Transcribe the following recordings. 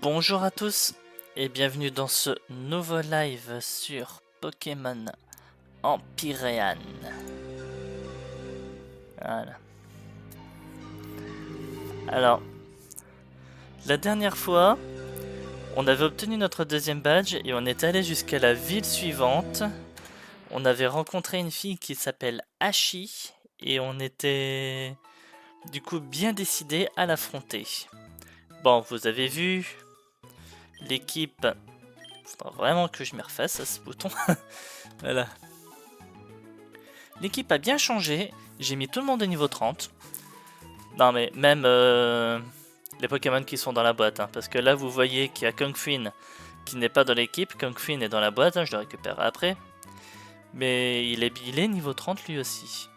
Bonjour à tous et bienvenue dans ce nouveau live sur Pokémon Empyrean. Voilà. Alors, la dernière fois, on avait obtenu notre deuxième badge et on est allé jusqu'à la ville suivante. On avait rencontré une fille qui s'appelle Hachi et on était du coup bien décidé à l'affronter. Bon, vous avez vu, l'équipe... Faudra vraiment que je m'y refasse à ce bouton. Voilà. L'équipe a bien changé. J'ai mis tout le monde au niveau 30. Non mais même les Pokémon qui sont dans la boîte. Hein, parce que là vous voyez qu'il y a Kung Fin qui n'est pas dans l'équipe. Kung Fin est dans la boîte. Hein, je le récupérerai après. Mais il est niveau 30 lui aussi.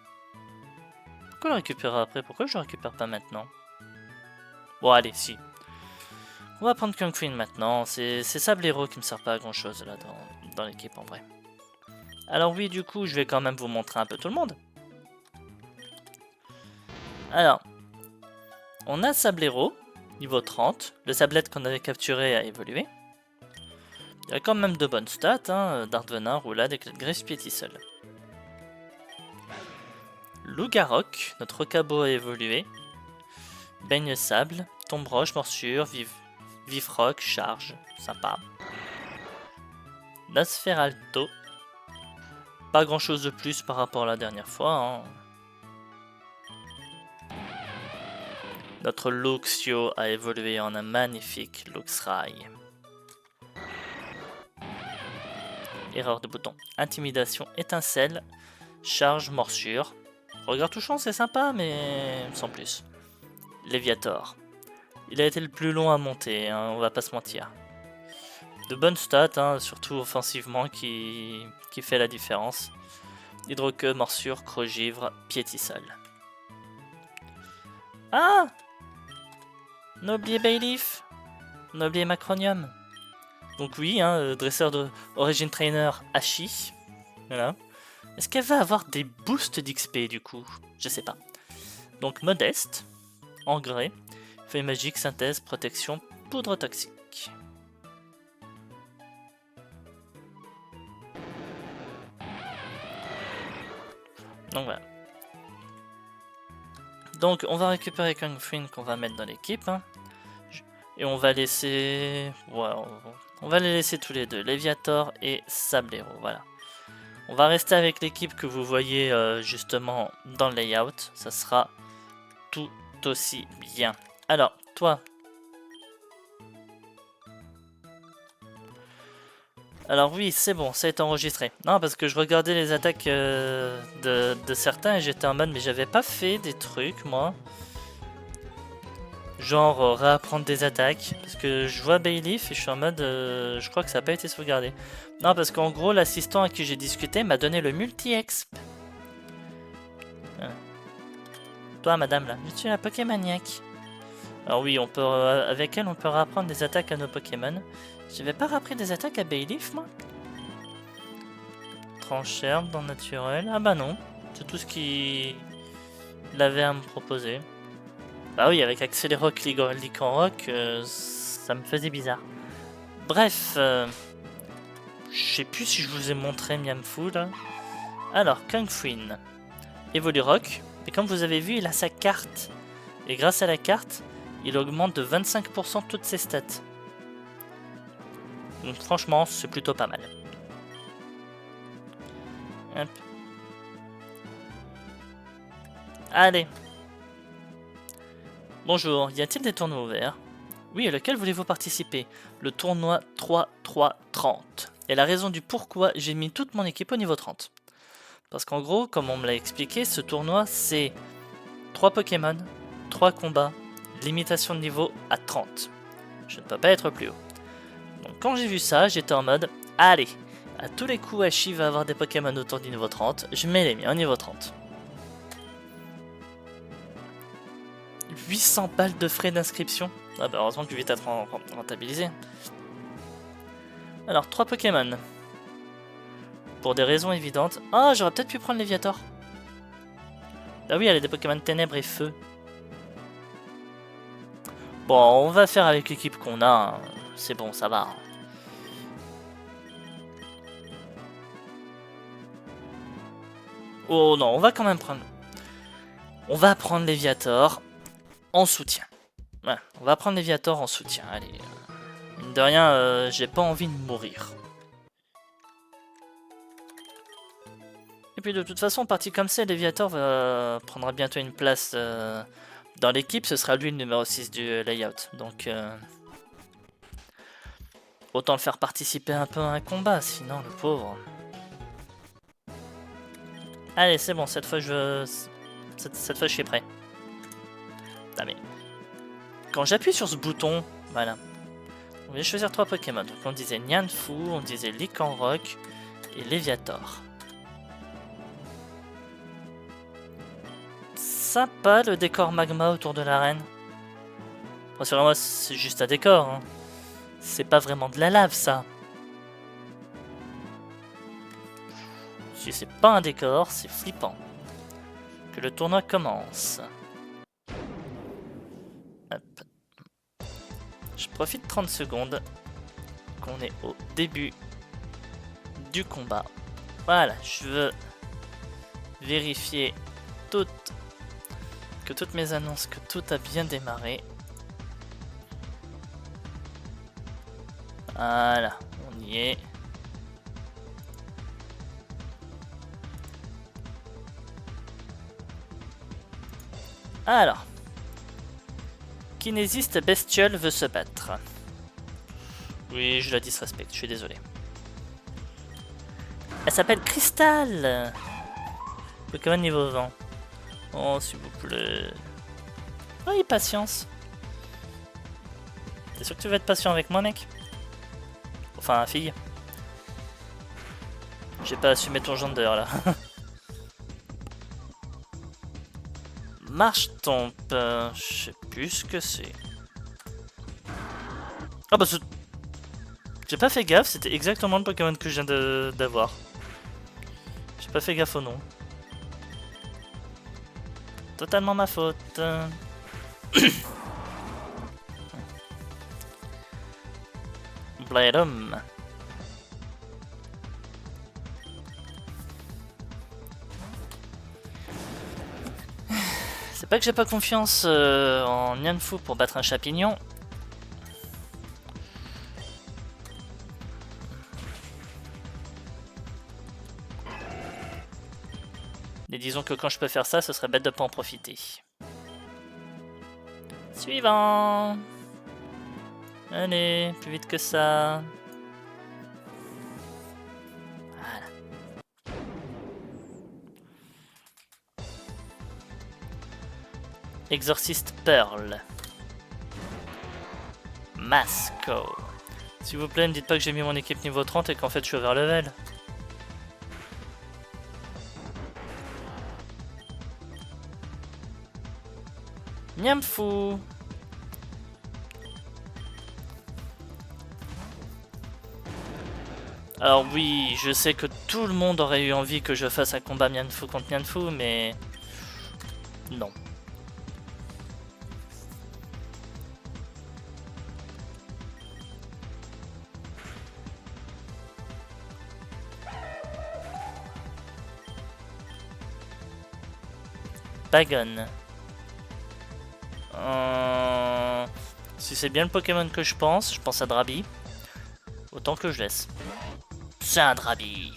Pourquoi le récupérer après? Pourquoi je le récupère pas maintenant? Bon allez, si. On va prendre Kung Fin maintenant. C'est Sablero qui me sert pas à grand chose là dans l'équipe en vrai. Alors oui, du coup, je vais quand même vous montrer un peu tout le monde. Alors, on a Sablero, niveau 30. Le sablette qu'on avait capturé a évolué. Il a quand même de bonnes stats, hein. Dart Venin, Roulade, Éclat de Griffe, Piétisol. Lougarok, notre Rocabo a évolué. Baigne Sable, Tombe Roche, Morsure, Vif Rock, Charge, sympa. Nosferalto. Pas grand chose de plus par rapport à la dernière fois. Hein. Notre Luxio a évolué en un magnifique Luxray. Erreur de bouton. Intimidation, étincelle, charge, morsure. Regard touchant, c'est sympa, mais sans plus. Léviator. Il a été le plus long à monter, hein, on va pas se mentir. De bonnes stats, hein, surtout offensivement, qui fait la différence. Hydroqueue, morsure, crogivre, piétisol. Ah! Noblier Bayleaf, Noblier Macronium. Donc oui, hein, dresseur de Origin Trainer Hachi. Voilà. Est-ce qu'elle va avoir des boosts d'XP du coup? Je sais pas. Donc modeste, engrais, feuille magique, synthèse, protection, poudre toxique. Donc voilà. Donc on va récupérer Kung Fin qu'on va mettre dans l'équipe. Hein. Et on va laisser... Ouais, on va les laisser tous les deux. Léviator et Sablero, voilà. On va rester avec l'équipe que vous voyez justement dans le layout. Ça sera tout aussi bien. Alors, toi. Alors oui, c'est bon, ça a été enregistré. Non, parce que je regardais les attaques de certains et j'étais en mode, mais j'avais pas fait des trucs, moi. Genre réapprendre des attaques. Parce que je vois Bayleaf et je suis en mode, je crois que ça n'a pas été sauvegardé. Non, parce qu'en gros, l'assistant à qui j'ai discuté m'a donné le multi-exp. Toi, madame, là, je suis la Pokémaniaque. Alors oui, on peut, avec elle, on peut réapprendre des attaques à nos Pokémon. Je vais pas réappris des attaques à Bayleaf, moi? Tranche-herbe dans naturel. Ah bah non, c'est tout ce qu'il avait à me proposer. Bah oui, avec Accélérock, Lycanroc, ça me faisait bizarre. Bref, je sais plus si je vous ai montré Miamfu là. Alors, Kung Fin, Evolurock, et comme vous avez vu, il a sa carte. Et grâce à la carte, il augmente de 25% toutes ses stats. Donc franchement, c'est plutôt pas mal. Hop. Allez. Bonjour, y a-t-il des tournois ouverts? Oui, à lequel voulez-vous participer? Le tournoi 3-3-30. Et la raison du pourquoi j'ai mis toute mon équipe au niveau 30. Parce qu'en gros, comme on me l'a expliqué, ce tournoi c'est 3 Pokémon, 3 combats, limitation de niveau à 30. Je ne peux pas être plus haut. Donc quand j'ai vu ça, j'étais en mode, allez, à tous les coups Hachi va avoir des Pokémon autour du niveau 30, je mets les miens au niveau 30. 800 balles de frais d'inscription. Ah bah heureusement que je vais être rentabilisé. Alors, 3 Pokémon. Pour des raisons évidentes. Ah, j'aurais peut-être pu prendre Léviator. Ah oui, elle a des Pokémon ténèbres et feu. Bon, on va faire avec l'équipe qu'on a. Hein. c'est bon, ça va. Oh non, on va quand même prendre... On va prendre Léviator en soutien. Ouais, on va prendre Léviator en soutien, allez. Mine de rien, j'ai pas envie de mourir. Et puis de toute façon, parti comme ça, Léviator prendra bientôt une place dans l'équipe. Ce sera lui le numéro 6 du layout. Donc autant le faire participer un peu à un combat, sinon le pauvre. Allez, c'est bon, cette fois cette fois je suis prêt. Ah, mais... Quand j'appuie sur ce bouton, voilà. On vient choisir 3 Pokémon. Donc on disait Nianfou, on disait Lycanroc et Léviator. Sympa le décor magma autour de l'arène. Rassurez-moi, c'est juste un décor. Hein. C'est pas vraiment de la lave, ça. Si c'est pas un décor, c'est flippant. Que le tournoi commence. Hop. Je profite 30 secondes qu'on est au début du combat. Voilà, je veux vérifier que toutes mes annonces, que tout a bien démarré. Voilà, on y est. Alors, kinésiste bestiole veut se battre. Oui, je la disrespecte, je suis désolé. Elle s'appelle Crystal. Pokémon niveau 20. Oh, s'il vous plaît. Oui, patience. T'es sûr que tu veux être patient avec moi, mec? Enfin, fille. J'ai pas assumé ton gender, là. Marche-tombe. Je sais plus ce que c'est. Ah bah j'ai pas fait gaffe, c'était exactement le Pokémon que je viens d'avoir. J'ai pas fait gaffe au nom. Totalement ma faute. Bladum. C'est pas que j'ai pas confiance en Nianfou pour battre un Chapignon. Et disons que quand je peux faire ça, ce serait bête de pas en profiter. Suivant. Allez, plus vite que ça. Voilà. Exorciste Pearl. Masco. S'il vous plaît, ne dites pas que j'ai mis mon équipe niveau 30 et qu'en fait je suis overlevel. Nianfou. Alors oui, je sais que tout le monde aurait eu envie que je fasse un combat Nianfou contre Nianfou, mais... non. Bagon. Si c'est bien le Pokémon que je pense à Drabi. Autant que je laisse. C'est un Drabi.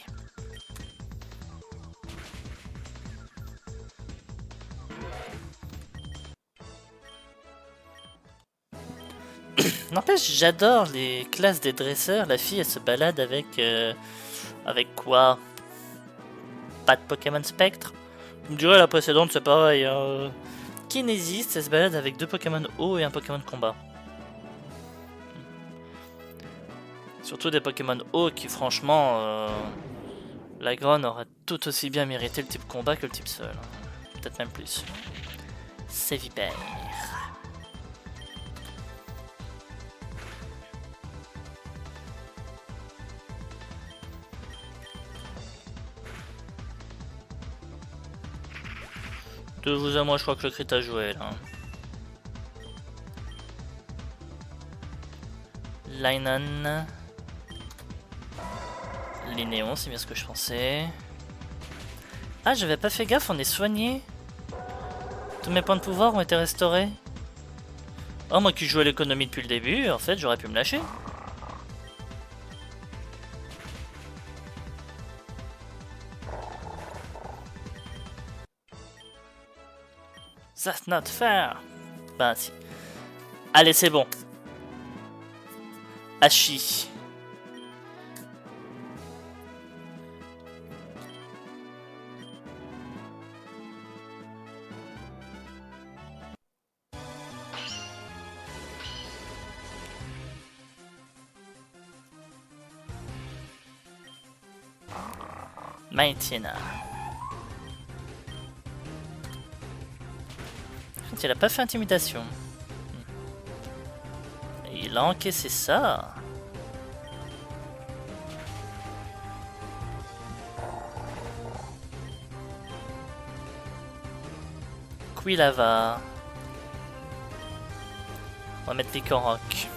N'empêche, j'adore les classes des dresseurs. La fille, elle se balade avec... avec quoi? Pas de Pokémon Spectre. Je me dirais la précédente, c'est pareil. Kinésiste, elle se balade avec 2 Pokémon eau et un Pokémon combat. Surtout des Pokémon eau qui, franchement, la Gronne aurait tout aussi bien mérité le type combat que le type seul. Peut-être même plus. C'est Vipère. De vous à moi, je crois que le crit a joué là. Linen. Linéon, c'est bien ce que je pensais. Ah, j'avais pas fait gaffe, on est soigné. Tous mes points de pouvoir ont été restaurés. Oh, moi qui joue à l'économie depuis le début, en fait, j'aurais pu me lâcher. That's not fair. Ben si. Allez, c'est bon. Hachi. Maïtina. Il a pas fait intimidation. Il a encaissé ça. Quilava. On va mettre Licorroc.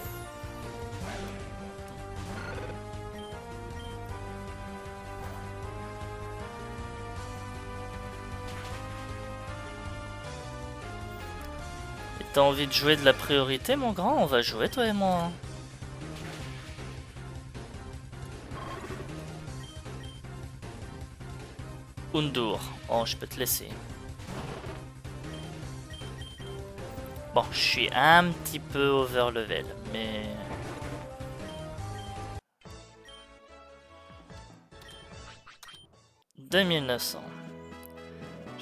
T'as envie de jouer de la priorité, mon grand? On va jouer, toi et moi. Undur. Oh, je peux te laisser. Bon, je suis un petit peu over level, mais... « 2900.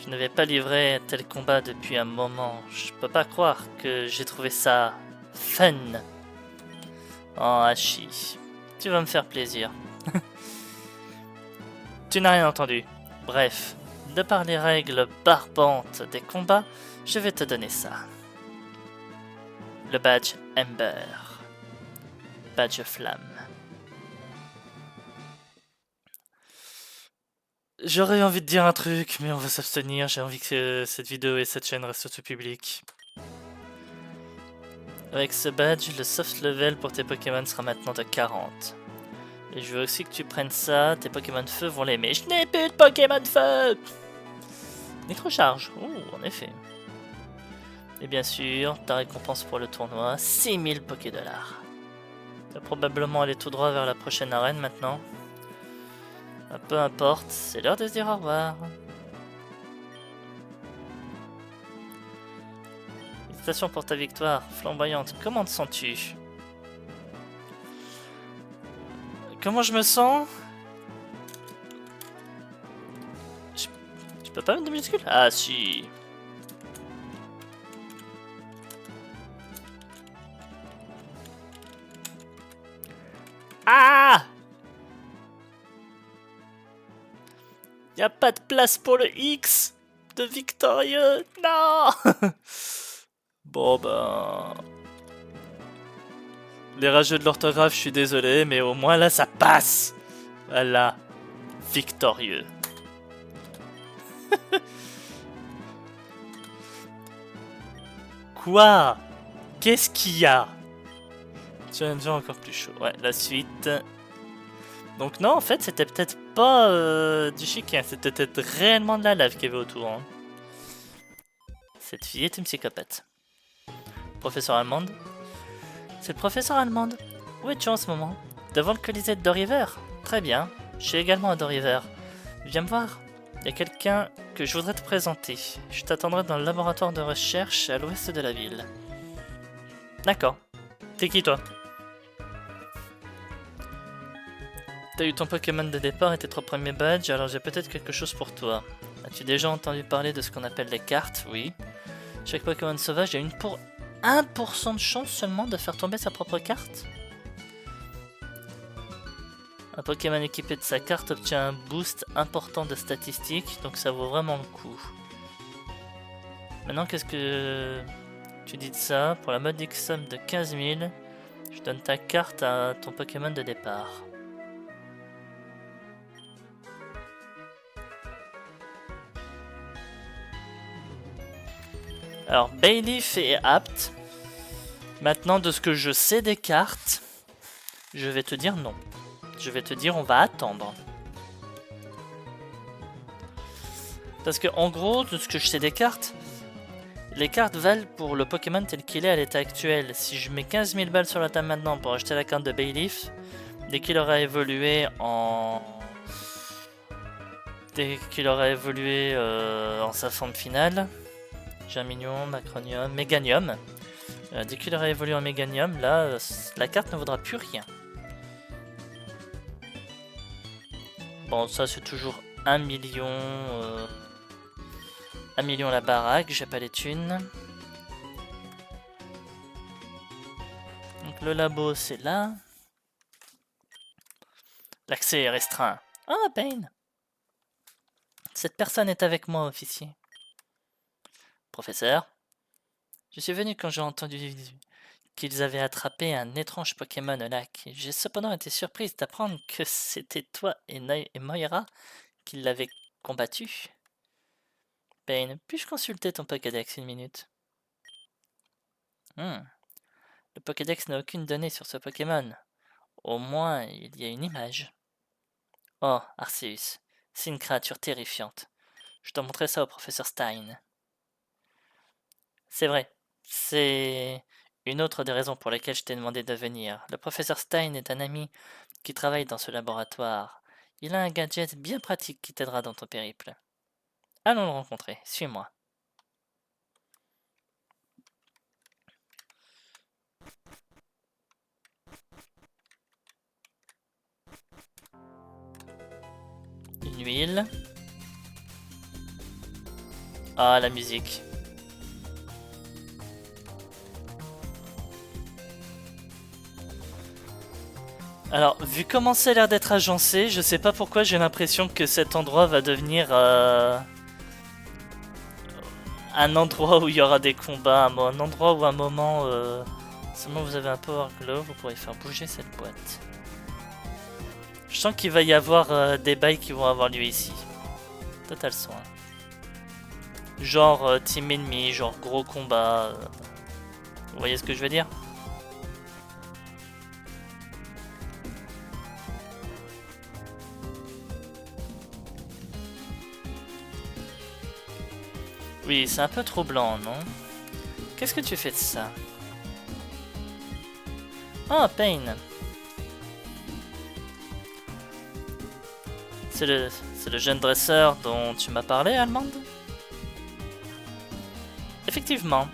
Je n'avais pas livré tel combat depuis un moment. Je peux pas croire que j'ai trouvé ça fun. Oh, Hachi, tu vas me faire plaisir. Tu n'as rien entendu. Bref, de par les règles barbantes des combats, je vais te donner ça. Le badge Ember. Badge flamme. J'aurais envie de dire un truc, mais on va s'abstenir. J'ai envie que cette vidéo et cette chaîne restent tout public. Avec ce badge, le soft level pour tes Pokémon sera maintenant de 40. Et je veux aussi que tu prennes ça, tes Pokémon feu vont l'aimer. Je n'ai plus de Pokémon feu! Microcharge, oh, en effet. Et bien sûr, ta récompense pour le tournoi, 6000 Pokédollars. Tu vas probablement aller tout droit vers la prochaine arène maintenant. Peu importe, c'est l'heure de se dire au revoir. Félicitations pour ta victoire, flamboyante. Comment te sens-tu? Comment je me sens? Je peux pas mettre de minuscule? Ah si. Ah! Y a pas de place pour le X de victorieux. Non. Bon ben... Les rageux de l'orthographe, je suis désolé, mais au moins là ça passe. Voilà. Victorieux. Quoi? Qu'est-ce qu'il y a? Challenger encore plus chaud. Ouais, la suite. Donc non, en fait, c'était peut-être pas du chiquin, c'était peut-être réellement de la lave qu'il y avait autour. Hein. Cette fille est une psychopathe. Professeur Allemande? C'est le professeur Allemande. Où es-tu en ce moment? Devant le Colisée de Doriver? Très bien, je suis également à Doriver. Viens me voir. Il y a quelqu'un que je voudrais te présenter. Je t'attendrai dans le laboratoire de recherche à l'ouest de la ville. D'accord. T'es qui toi? T'as eu ton Pokémon de départ et tes 3 premiers badges, alors j'ai peut-être quelque chose pour toi. As-tu déjà entendu parler de ce qu'on appelle les cartes? Oui. Chaque Pokémon sauvage a 1% de chance seulement de faire tomber sa propre carte. Un Pokémon équipé de sa carte obtient un boost important de statistiques, donc ça vaut vraiment le coup. Maintenant, qu'est-ce que tu dis de ça? Pour la modique somme de 15 000, je donne ta carte à ton Pokémon de départ. Alors, Bayleef est apte. Maintenant, de ce que je sais des cartes, Je vais te dire non. Je vais te dire on va attendre. Parce que en gros, de ce que je sais des cartes, les cartes valent pour le Pokémon tel qu'il est à l'état actuel. Si je mets 15 000 balles sur la table maintenant pour acheter la carte de Bayleaf, dès qu'il aura évolué en... en sa forme finale, Germinium, Macronium, Meganium, dès qu'il aura évolué en Meganium, là, la carte ne vaudra plus rien. Bon, ça c'est toujours 1 million... 1 million la baraque, j'ai pas les thunes. Donc le labo c'est là. L'accès est restreint. Ah, Bane! Cette personne est avec moi, officier. Professeur, je suis venu quand j'ai entendu qu'ils avaient attrapé un étrange Pokémon au lac. J'ai cependant été surprise d'apprendre que c'était toi et Moira qui l'avaient combattu. Bane, puis-je consulter ton Pokédex une minute? Le Pokédex n'a aucune donnée sur ce Pokémon. Au moins, il y a une image. Oh, Arceus, c'est une créature terrifiante. Je dois montrer ça au professeur Stein. C'est vrai, c'est une autre des raisons pour lesquelles je t'ai demandé de venir. Le professeur Stein est un ami qui travaille dans ce laboratoire. Il a un gadget bien pratique qui t'aidera dans ton périple. Allons le rencontrer, suis-moi. Une huile. Ah, la musique. Alors, vu comment ça a l'air d'être agencé, je sais pas pourquoi j'ai l'impression que cet endroit va devenir un endroit où il y aura des combats, un endroit où à un moment, seulement vous avez un Power Glove, vous pourrez faire bouger cette boîte. Je sens qu'il va y avoir des bails qui vont avoir lieu ici. Total soin. Genre team ennemi, genre gros combat. Vous voyez ce que je veux dire? Oui, c'est un peu troublant, non? Qu'est-ce que tu fais de ça? Ah, Pain. C'est le jeune dresseur dont tu m'as parlé, Allemande? Effectivement.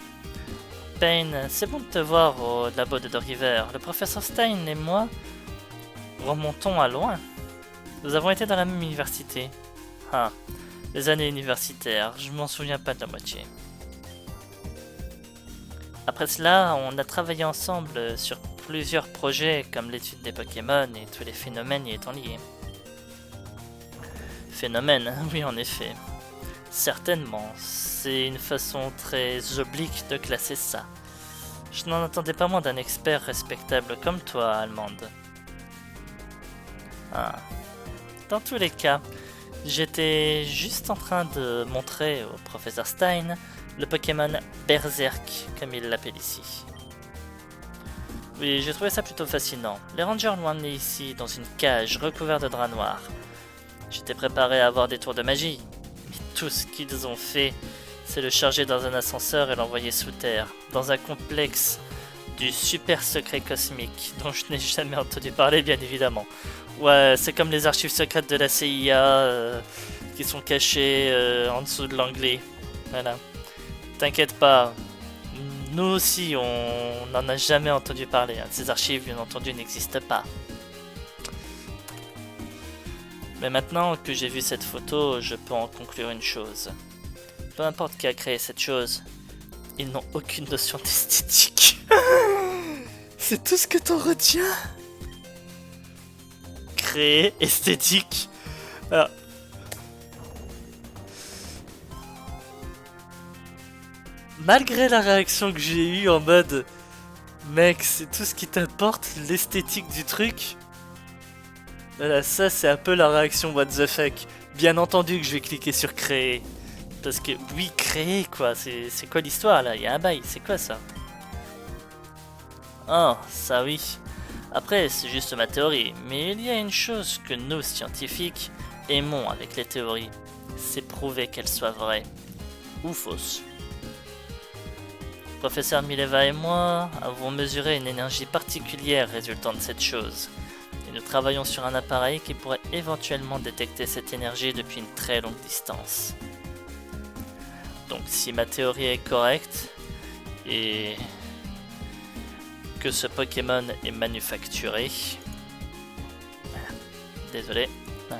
Pain, c'est bon de te voir au labo de River. Le professeur Stein et moi remontons à loin. Nous avons été dans la même université. Ah, les années universitaires, je m'en souviens pas de la moitié. Après cela, on a travaillé ensemble sur plusieurs projets comme l'étude des Pokémon et tous les phénomènes y étant liés. Phénomène, oui en effet. Certainement, c'est une façon très oblique de classer ça. Je n'en attendais pas moins d'un expert respectable comme toi, Allemande. Ah. Dans tous les cas, j'étais juste en train de montrer au professeur Stein le Pokémon Berserk, comme il l'appelle ici. Oui, j'ai trouvé ça plutôt fascinant. Les rangers l'ont amené ici dans une cage recouverte de draps noirs. J'étais préparé à avoir des tours de magie, mais tout ce qu'ils ont fait, c'est le charger dans un ascenseur et l'envoyer sous terre, dans un complexe du super secret cosmique, dont je n'ai jamais entendu parler bien évidemment. Ouais, c'est comme les archives secrètes de la CIA qui sont cachées en dessous de l'anglais. Voilà. T'inquiète pas, nous aussi on n'en a jamais entendu parler. Hein. Ces archives, bien entendu, n'existent pas. Mais maintenant que j'ai vu cette photo, je peux en conclure une chose. Peu importe qui a créé cette chose, ils n'ont aucune notion d'esthétique. C'est tout ce que t'en retiens? Créer, esthétique. Alors... Malgré la réaction que j'ai eue en mode mec, c'est tout ce qui t'importe, l'esthétique du truc. Voilà, ça c'est un peu la réaction what the fuck. Bien entendu que je vais cliquer sur créer. Parce que oui, créer quoi, c'est quoi l'histoire là? Il y a un bail, c'est quoi ça? Oh, ça oui. Après, c'est juste ma théorie, mais il y a une chose que nous, scientifiques, aimons avec les théories, c'est prouver qu'elles soient vraies ou fausses. Professeur Mileva et moi avons mesuré une énergie particulière résultant de cette chose, et nous travaillons sur un appareil qui pourrait éventuellement détecter cette énergie depuis une très longue distance. Donc si ma théorie est correcte, et que ce Pokémon est manufacturé... Désolé. Donc,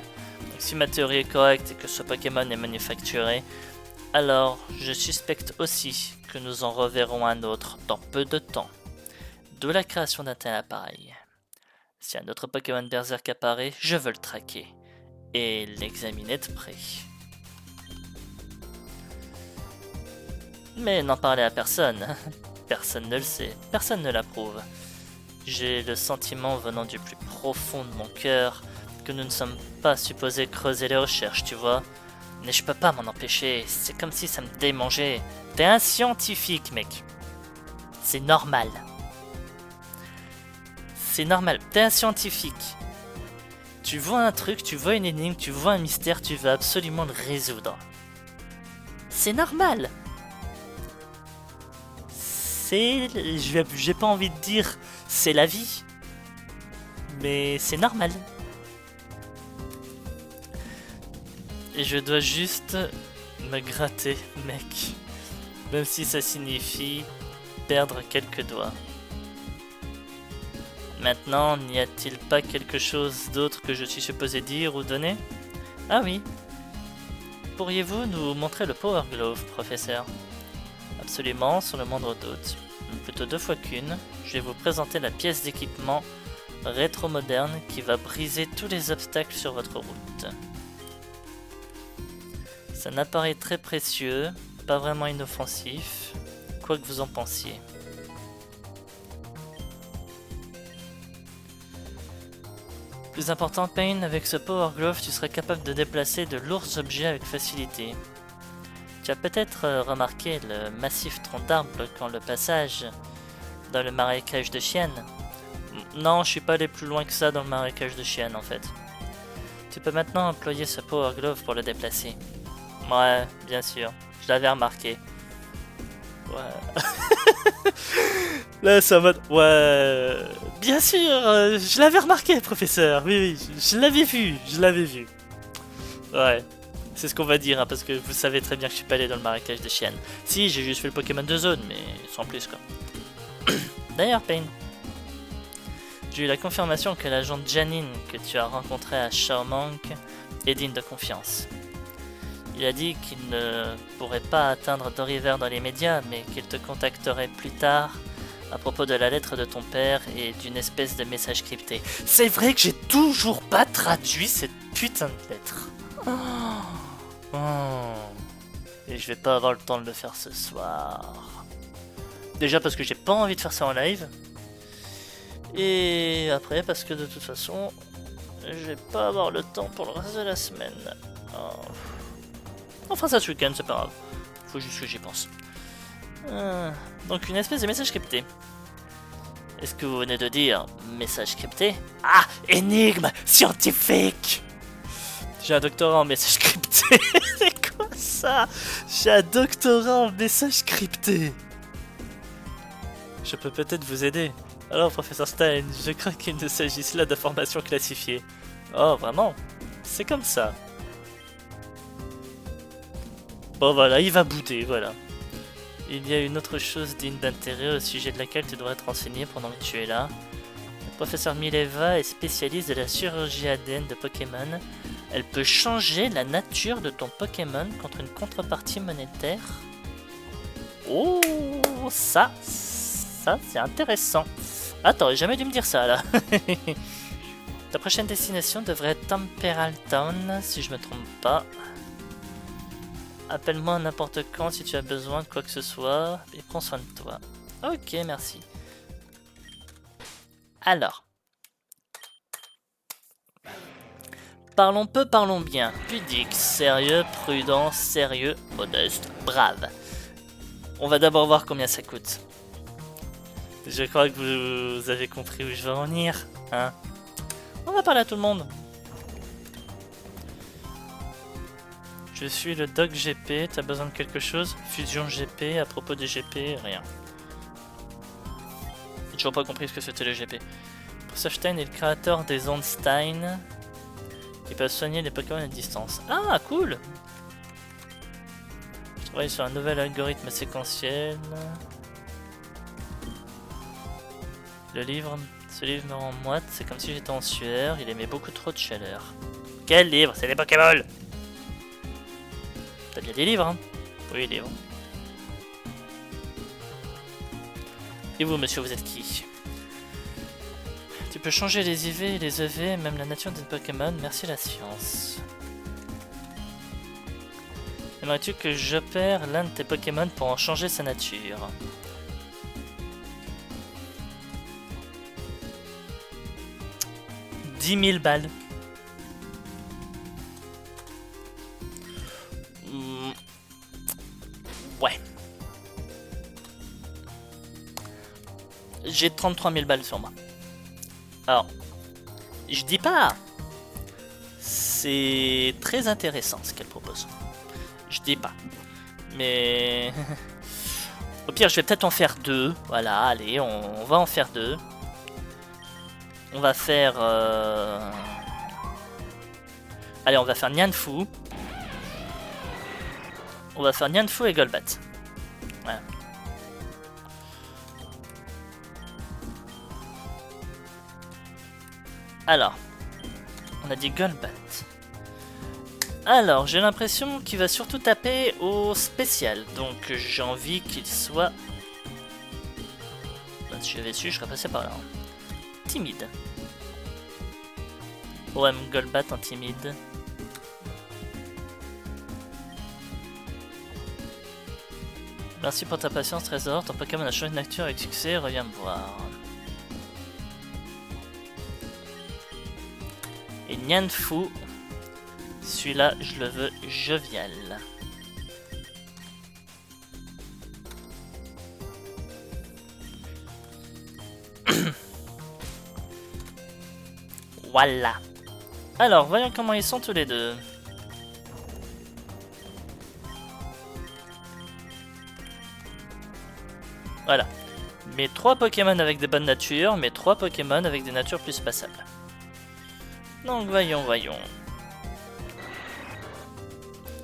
si ma théorie est correcte et que ce Pokémon est manufacturé, alors je suspecte aussi que nous en reverrons un autre dans peu de temps. D'où la création d'un tel appareil. Si un autre Pokémon Berserk apparaît, je veux le traquer et l'examiner de près. Mais n'en parlez à personne. Personne ne le sait, personne ne l'approuve. J'ai le sentiment venant du plus profond de mon cœur que nous ne sommes pas supposés creuser les recherches, tu vois. Mais je peux pas m'en empêcher, c'est comme si ça me démangeait. T'es un scientifique, mec. C'est normal. C'est normal, t'es un scientifique. Tu vois un truc, tu vois une énigme, tu vois un mystère, tu veux absolument le résoudre. C'est normal. J'ai pas envie de dire c'est la vie, mais c'est normal. Et je dois juste me gratter, mec. Même si ça signifie perdre quelques doigts. Maintenant, n'y a-t-il pas quelque chose d'autre que je suis supposé dire ou donner? Ah oui. Pourriez-vous nous montrer le Power Glove, professeur? Absolument, sur le moindre doute. Plutôt 2 fois qu'une, je vais vous présenter la pièce d'équipement rétro-moderne qui va briser tous les obstacles sur votre route. C'est un appareil très précieux, pas vraiment inoffensif, quoi que vous en pensiez. Plus important, Pain, avec ce Power Glove, tu seras capable de déplacer de lourds objets avec facilité. Tu as peut-être remarqué le massif tronc d'arbre bloquant le passage dans le marécage de Chien. Non, je suis pas allé plus loin que ça dans le marécage de Chien en fait. Tu peux maintenant employer ce Power Glove pour le déplacer. Ouais, bien sûr, je l'avais remarqué. Ouais. Là, c'est en mode... Ouais... Bien sûr, je l'avais remarqué, professeur. Oui, je l'avais vu. Ouais. C'est ce qu'on va dire, hein, parce que vous savez très bien que je suis pas allé dans le marécage des chiennes. Si, j'ai juste fait le Pokémon de zone, mais sans plus quoi. D'ailleurs, Pain, j'ai eu la confirmation que l'agent Janine que tu as rencontré à Shaomank est digne de confiance. Il a dit qu'il ne pourrait pas atteindre Doriver dans les médias, mais qu'il te contacterait plus tard à propos de la lettre de ton père et d'une espèce de message crypté. C'est vrai que j'ai toujours pas traduit cette putain de lettre. Et je vais pas avoir le temps de le faire ce soir. Déjà parce que j'ai pas envie de faire ça en live. Et après parce que de toute façon, je vais pas avoir le temps pour le reste de la semaine. On fera ça ce week-end, c'est pas grave. Faut juste que j'y pense. Donc une espèce de message crypté. Est-ce que vous venez de dire message crypté? Ah, énigme scientifique! J'ai un doctorat en message crypté. C'est quoi ça? J'ai un doctorat en message crypté. Je peux peut-être vous aider. Alors, professeur Stein, je crains qu'il ne s'agisse là d'informations classifiées. Oh, vraiment? C'est comme ça. Bon, voilà, il va bouder, voilà. Il y a une autre chose digne d'intérêt au sujet de laquelle tu devrais te renseigner pendant que tu es là. Le professeur Mileva est spécialiste de la chirurgie ADN de Pokémon. Elle peut changer la nature de ton Pokémon contre une contrepartie monétaire. Oh, ça c'est intéressant. Ah, t'aurais jamais dû me dire ça là. Ta prochaine destination devrait être Temperal Town, si je me trompe pas. Appelle-moi n'importe quand si tu as besoin de quoi que ce soit, et prends soin de toi. Ok, merci. Alors. Parlons peu, parlons bien. Pudique, sérieux, prudent, sérieux, modeste, brave. On va d'abord voir combien ça coûte. Je crois que vous avez compris où je veux en venir, hein. On va parler à tout le monde. Je suis le doc GP, t'as besoin de quelque chose? Fusion GP, à propos des GP, rien. J'ai toujours pas compris ce que c'était le GP. Stein est le créateur des ondes Stein. Ils peuvent soigner les Pokémon à distance. Ah, cool! Je travaille sur un nouvel algorithme séquentiel. Ce livre me rend moite, c'est comme si j'étais en sueur, il émet beaucoup trop de chaleur. Quel livre? C'est des Pokémon! T'as bien des livres, hein? Oui, livres. Et vous, monsieur, vous êtes qui? Tu peux changer les IV et les EV, même la nature des Pokémon, merci la science. Aimerais-tu que j'opère l'un de tes Pokémon pour en changer sa nature? $10 000 balles. Ouais. J'ai 33 000 balles sur moi. Alors, je dis pas. C'est très intéressant ce qu'elle propose. Je dis pas. Mais... Au pire, je vais peut-être en faire 2. Voilà, allez, on va en faire 2. On va faire... Allez, on va faire Nianfou. On va faire Nianfou et Golbat. Voilà. Alors, on a dit Golbat. Alors, j'ai l'impression qu'il va surtout taper au spécial. Donc, j'ai envie qu'il soit... Si j'avais su, je serais passé par là. Timide. OM Golbat en timide. Merci pour ta patience, Trésor. Ton Pokémon a changé de nature avec succès. Reviens me voir. Et Nianfou. Celui-là, je le veux jovial. Voilà. Alors, voyons comment ils sont tous les deux. Voilà. Mes 3 Pokémon avec des bonnes natures, mes 3 Pokémon avec des natures plus passables. Donc, voyons.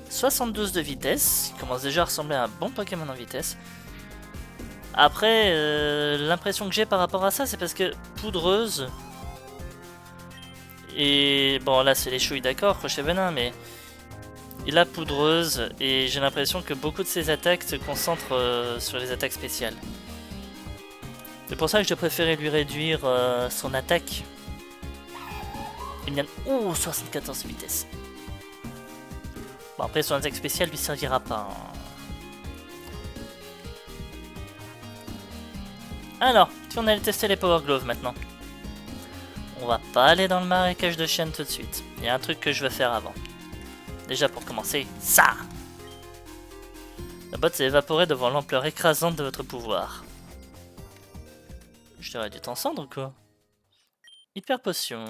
72 de vitesse, il commence déjà à ressembler à un bon Pokémon en vitesse. Après, l'impression que j'ai par rapport à ça, c'est parce que poudreuse... Et bon, là c'est les chouilles, d'accord, crochet venin, mais... Il a poudreuse, et j'ai l'impression que beaucoup de ses attaques se concentrent sur les attaques spéciales. C'est pour ça que je préférais lui réduire son attaque. Il y a... Oh, 74 de vitesse. Bon, après son attaque spéciale lui servira pas. Hein. Alors, si on allait tester les Power Gloves maintenant. On va pas aller dans le marécage de chêne tout de suite. Il y a un truc que je vais faire avant. Déjà pour commencer, ça! La botte s'est évaporée devant l'ampleur écrasante de votre pouvoir. Je t'aurais dû t'en cendre ou quoi? Hyper potion.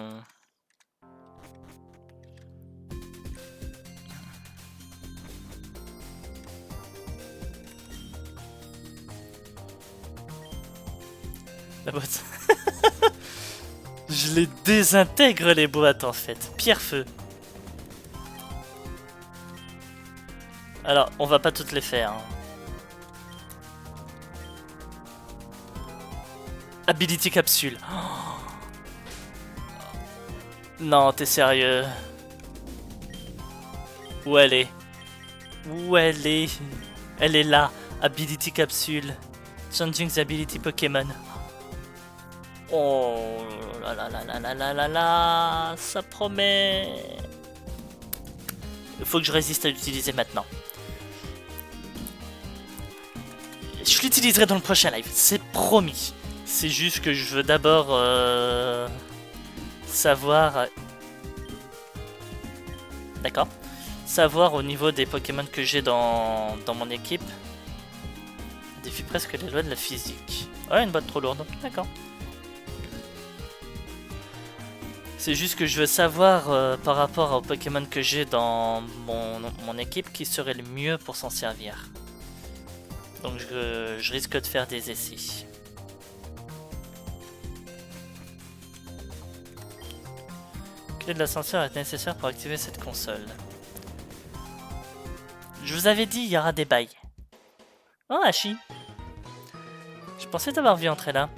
La boîte. Je les désintègre les boîtes en fait. Pierre-feu. Alors, on va pas toutes les faire. Hein. Ability capsule. Oh. Non, t'es sérieux? Où elle est? Où elle est? Elle est là. Ability capsule. Changing the ability Pokémon. Oh là là là là là là là là, ça promet. Il faut que je résiste à l'utiliser maintenant. Je l'utiliserai dans le prochain live, c'est promis. C'est juste que je veux d'abord savoir... D'accord. Savoir au niveau des Pokémon que j'ai dans mon équipe. Défie presque les lois de la physique. Ouais, une boîte trop lourde. D'accord. C'est juste que je veux savoir par rapport aux Pokémon que j'ai dans mon équipe qui serait le mieux pour s'en servir. Donc je risque de faire des essais. Clé de l'ascenseur est nécessaire pour activer cette console. Je vous avais dit, il y aura des bails. Oh, Hachi. Je pensais t'avoir vu entrer là.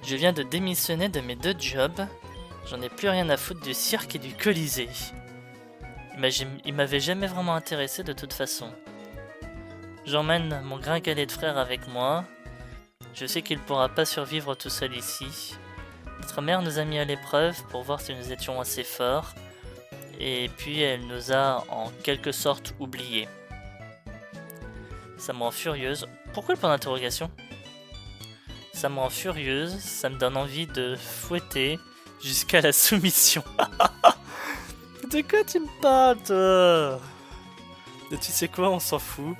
Je viens de démissionner de mes 2 jobs. J'en ai plus rien à foutre du cirque et du Colisée. Il m'avait jamais vraiment intéressé de toute façon. J'emmène mon gringalet de frère avec moi. Je sais qu'il pourra pas survivre tout seul ici. Notre mère nous a mis à l'épreuve pour voir si nous étions assez forts. Et puis elle nous a en quelque sorte oubliés. Ça me rend furieuse. Pourquoi le point d'interrogation? Ça me rend furieuse, ça me donne envie de fouetter jusqu'à la soumission. De quoi tu me parles, toi? Et tu sais quoi, on s'en fout.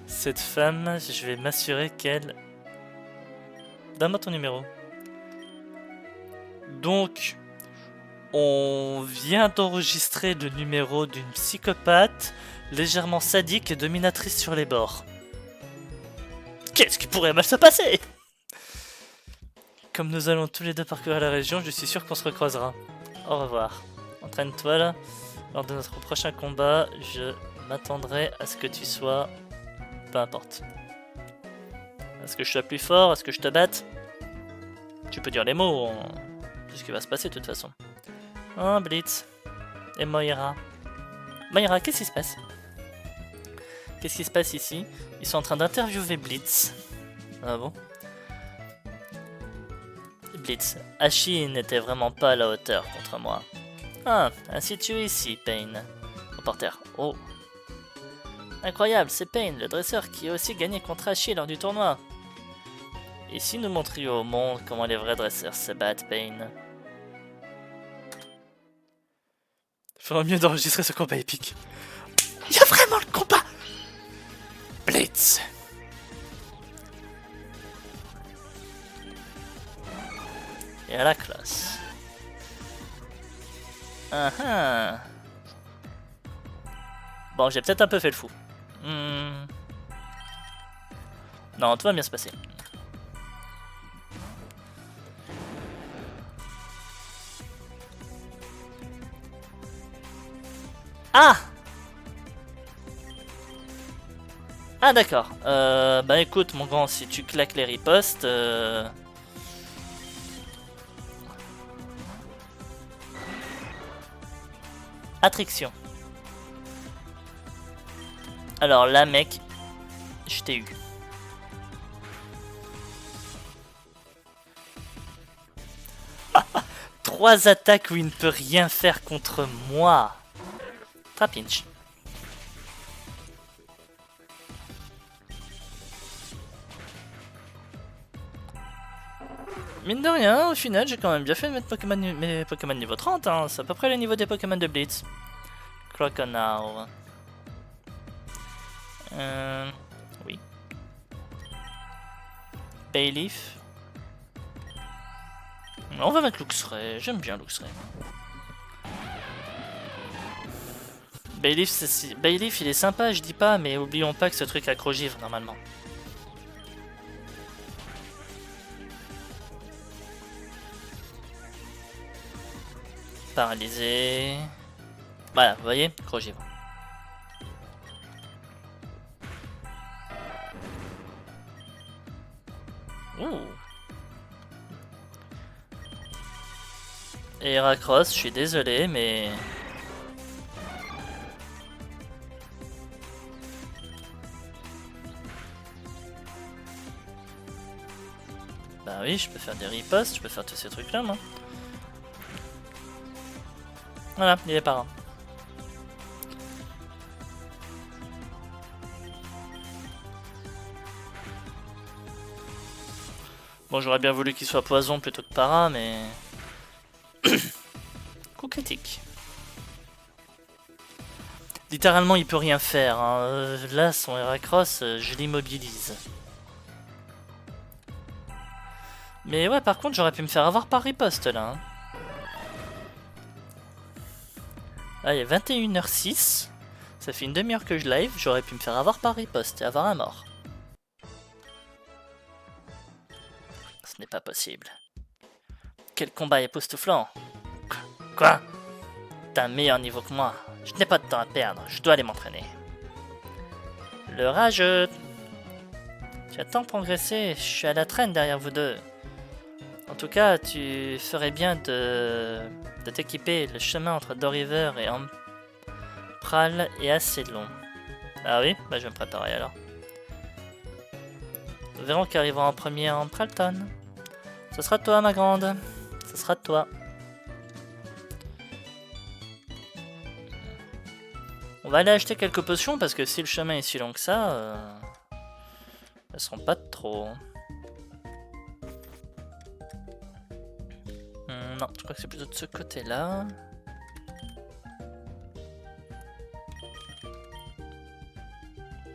Cette femme, je vais m'assurer qu'elle... Donne-moi ton numéro. Donc, on vient d'enregistrer le numéro d'une psychopathe légèrement sadique et dominatrice sur les bords. Qu'est-ce qui pourrait mal se passer? Comme nous allons tous les deux parcourir la région, je suis sûr qu'on se recroisera. Au revoir. Entraîne-toi là. Lors de notre prochain combat, je m'attendrai à ce que tu sois... Peu importe. Est-ce que je sois plus fort? Est-ce que je te batte? Tu peux dire les mots. C'est ce qui va se passer de toute façon. Oh, Blitz. Et Moira. Moira, qu'est-ce qui se passe? Qu'est-ce qui se passe ici? Ils sont en train d'interviewer Blitz. Ah bon? Blitz. Hachi n'était vraiment pas à la hauteur contre moi. Ah, ainsi tu es ici, Pain. Reporter. Oh. Incroyable, c'est Pain, le dresseur qui a aussi gagné contre Hachi lors du tournoi. Et si nous montrions au monde comment les vrais dresseurs se battent, Pain? Faudrait mieux d'enregistrer ce combat épique. Il y a vraiment le combat! Blitz! Et à la classe. Bon, j'ai peut-être un peu fait le fou. Non, tout va bien se passer. Ah! Ah d'accord. Bah écoute mon grand, si tu claques les ripostes... Attraction. Alors là mec, je t'ai eu. Trois attaques où il ne peut rien faire contre moi. Trapinch. Mine de rien, au final, j'ai quand même bien fait de mettre mes Pokémon niveau 30, hein. C'est à peu près le niveau des Pokémon de Blitz. Croconaw. Oui. Bayleaf. On va mettre Luxray, j'aime bien Luxray. Bayleaf, il est sympa, je dis pas, mais oublions pas que ce truc accrogivre normalement. Paralysé. Voilà, vous voyez, accrogivre. Ouh. Et Heracross, je suis désolé, mais... Bah oui, je peux faire des ripostes, je peux faire tous ces trucs là, moi. Voilà, il est pas rare. Bon, j'aurais bien voulu qu'il soit poison plutôt que para, mais... Coup critique. Littéralement, il peut rien faire. Hein. Là, son Heracross, je l'immobilise. Mais ouais, par contre, j'aurais pu me faire avoir par riposte là. Hein. Ah, il est 21h06. Ça fait une demi-heure que je live. J'aurais pu me faire avoir par riposte et avoir un mort. Ce n'est pas possible. Quel combat époustouflant. Quoi? T'as un meilleur niveau que moi. Je n'ai pas de temps à perdre. Je dois aller m'entraîner. Le rageux. Tu as tant progressé. Je suis à la traîne derrière vous deux. En tout cas, tu ferais bien de t'équiper. Le chemin entre Doriver et Ampral est assez long. Ah oui? Bah je vais me préparer alors. Nous verrons qui arrivera en premier à Ampralton. Ce sera toi, ma grande. Ce sera toi. On va aller acheter quelques potions parce que si le chemin est si long que ça, elles seront pas de trop. Non, je crois que c'est plutôt de ce côté-là.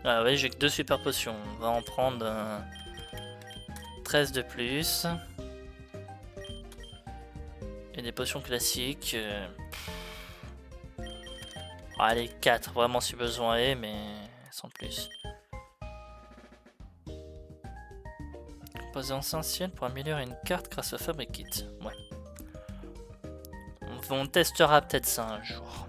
Ah oui, j'ai que 2 super potions. On va en prendre 13 de plus. Et des potions classiques. Allez, 4, vraiment si besoin est, mais sans plus. Composé essentiel pour améliorer une carte grâce au Fabricite. Ouais. On testera peut-être ça un jour.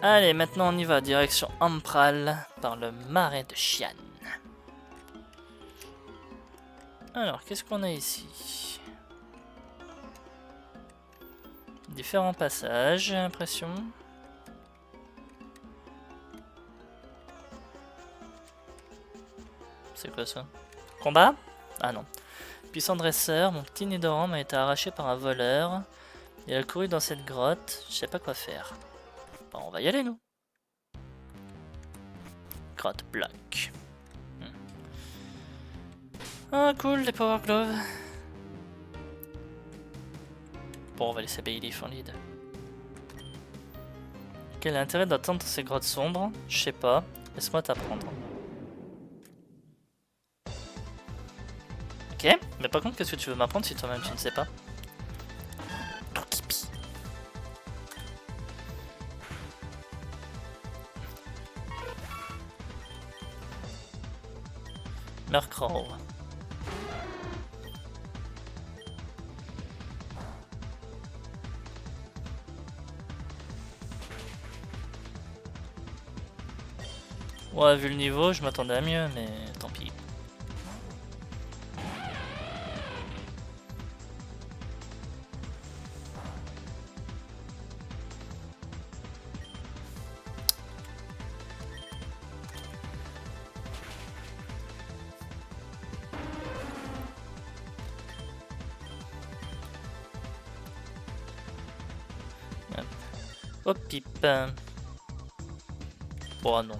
Allez, maintenant on y va, direction Ampral, par le marais de Xian. Alors, qu'est-ce qu'on a ici? Différents passages, j'ai l'impression. C'est quoi ça? Combat? Ah non. Puissant dresseur, mon petit Nidoran m'a été arraché par un voleur. Il a couru dans cette grotte, je sais pas quoi faire. Bon, on va y aller nous. Grotte bloc. Ah cool, les Power Gloves. Bon, on va laisser Bayleaf en lead. Quel est l'intérêt d'attendre ces grottes sombres? Je sais pas, laisse-moi t'apprendre. Ok, mais par contre, qu'est-ce que tu veux m'apprendre si toi-même tu ne sais pas? Tokipi. Murkrow. Ouais, vu le niveau, je m'attendais à mieux, mais tant pis. Hop, pipe. Oh non.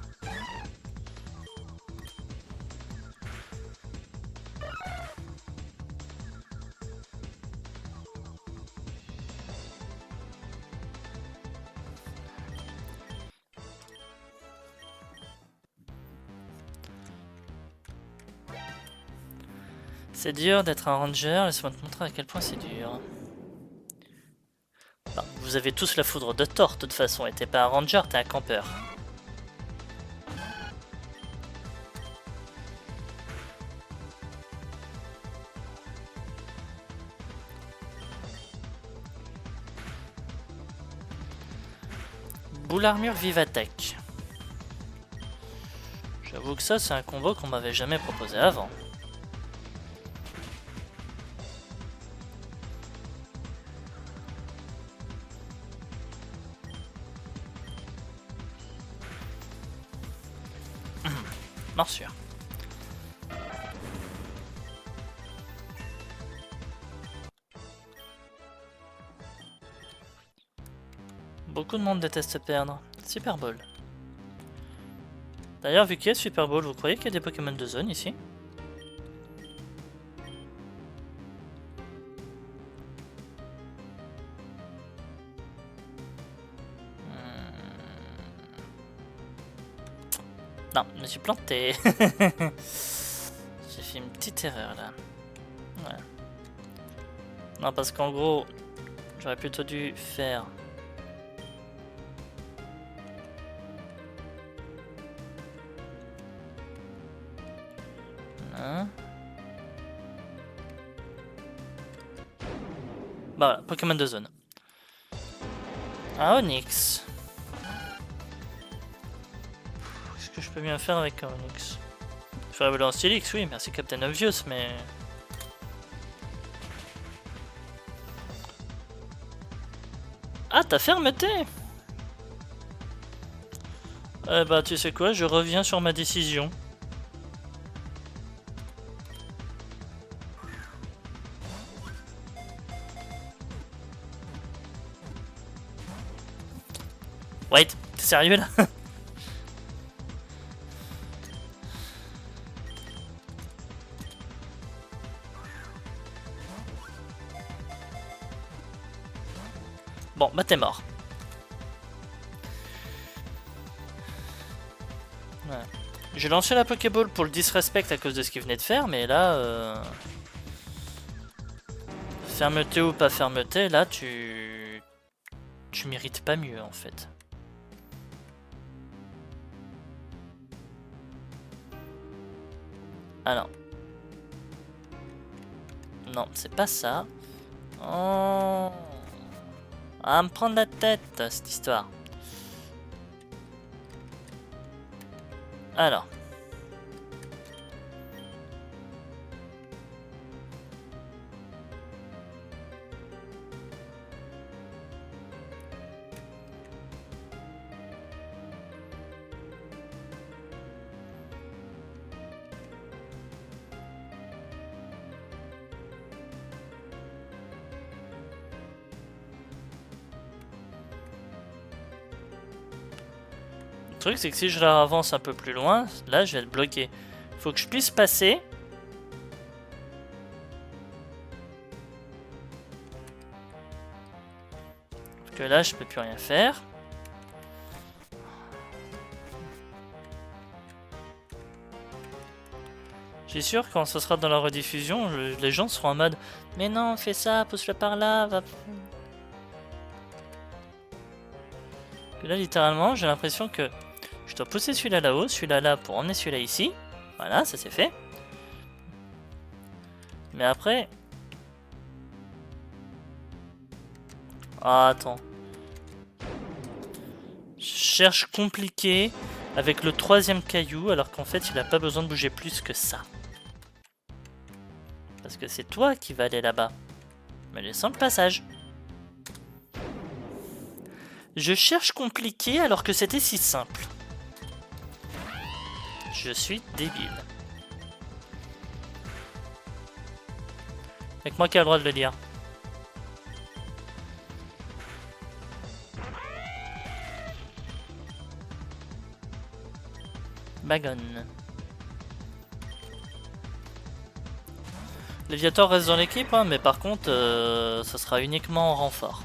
C'est dur d'être un ranger, laisse-moi te montrer à quel point c'est dur. Enfin, vous avez tous la foudre de Thor de toute façon, et t'es pas un ranger, t'es un campeur. Boule armure Vivatech. J'avoue que ça c'est un combo qu'on m'avait jamais proposé avant. Morsure. Beaucoup de monde déteste perdre. Super Bowl. D'ailleurs, vu qu'il y a Super Bowl, vous croyez qu'il y a des Pokémon de zone ici? Non, je me suis planté. J'ai fait une petite erreur là. Ouais. Non, parce qu'en gros, j'aurais plutôt dû faire... Hein. Bah voilà, Pokémon de zone. Un Onix. Qu'est-ce que je peux bien faire avec un Onix? Je ferais voler en Stylix, oui, merci Captain Obvious, mais... Ah, t'as fermeté! Eh bah, tu sais quoi, je reviens sur ma décision. Wait, t'es sérieux là? Bon, bah t'es mort. Ouais. J'ai lancé la Pokéball pour le disrespect à cause de ce qu'il venait de faire, mais là... Fermeté ou pas fermeté, là tu mérites pas mieux en fait. Alors. Non, c'est pas ça. Oh. Ah, me prendre la tête, cette histoire. Alors. Le truc, c'est que si je la avance un peu plus loin, là, je vais être bloqué. Faut que je puisse passer. Parce que là, je peux plus rien faire. J'ai sûr, quand ce sera dans la rediffusion, les gens seront en mode « Mais non, fais ça, pousse-le par là, va... » Là, littéralement, j'ai l'impression que je dois pousser celui-là là-haut, celui-là là pour emmener celui-là ici. Voilà, ça c'est fait. Mais après... Ah, attends. Je cherche compliqué avec le troisième caillou, alors qu'en fait, il n'a pas besoin de bouger plus que ça. Parce que c'est toi qui vas aller là-bas. Me laissant le passage. Je cherche compliqué alors que c'était si simple. Je suis débile. Avec moi qui a le droit de le dire. Bagonne. Léviator reste dans l'équipe, hein, mais par contre, ça sera uniquement en renfort.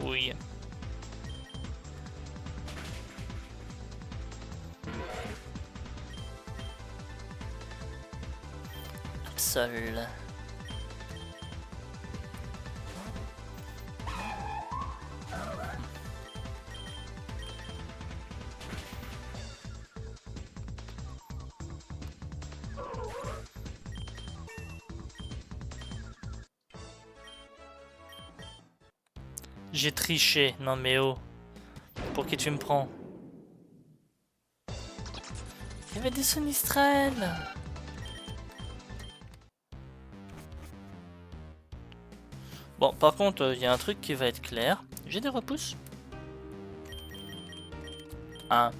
Oui. Seul. J'ai triché. Non mais oh. Pour qui tu me prends? Il y avait des Sonistrel. Bon, par contre, il y a un truc qui va être clair. J'ai des repousses. Ah.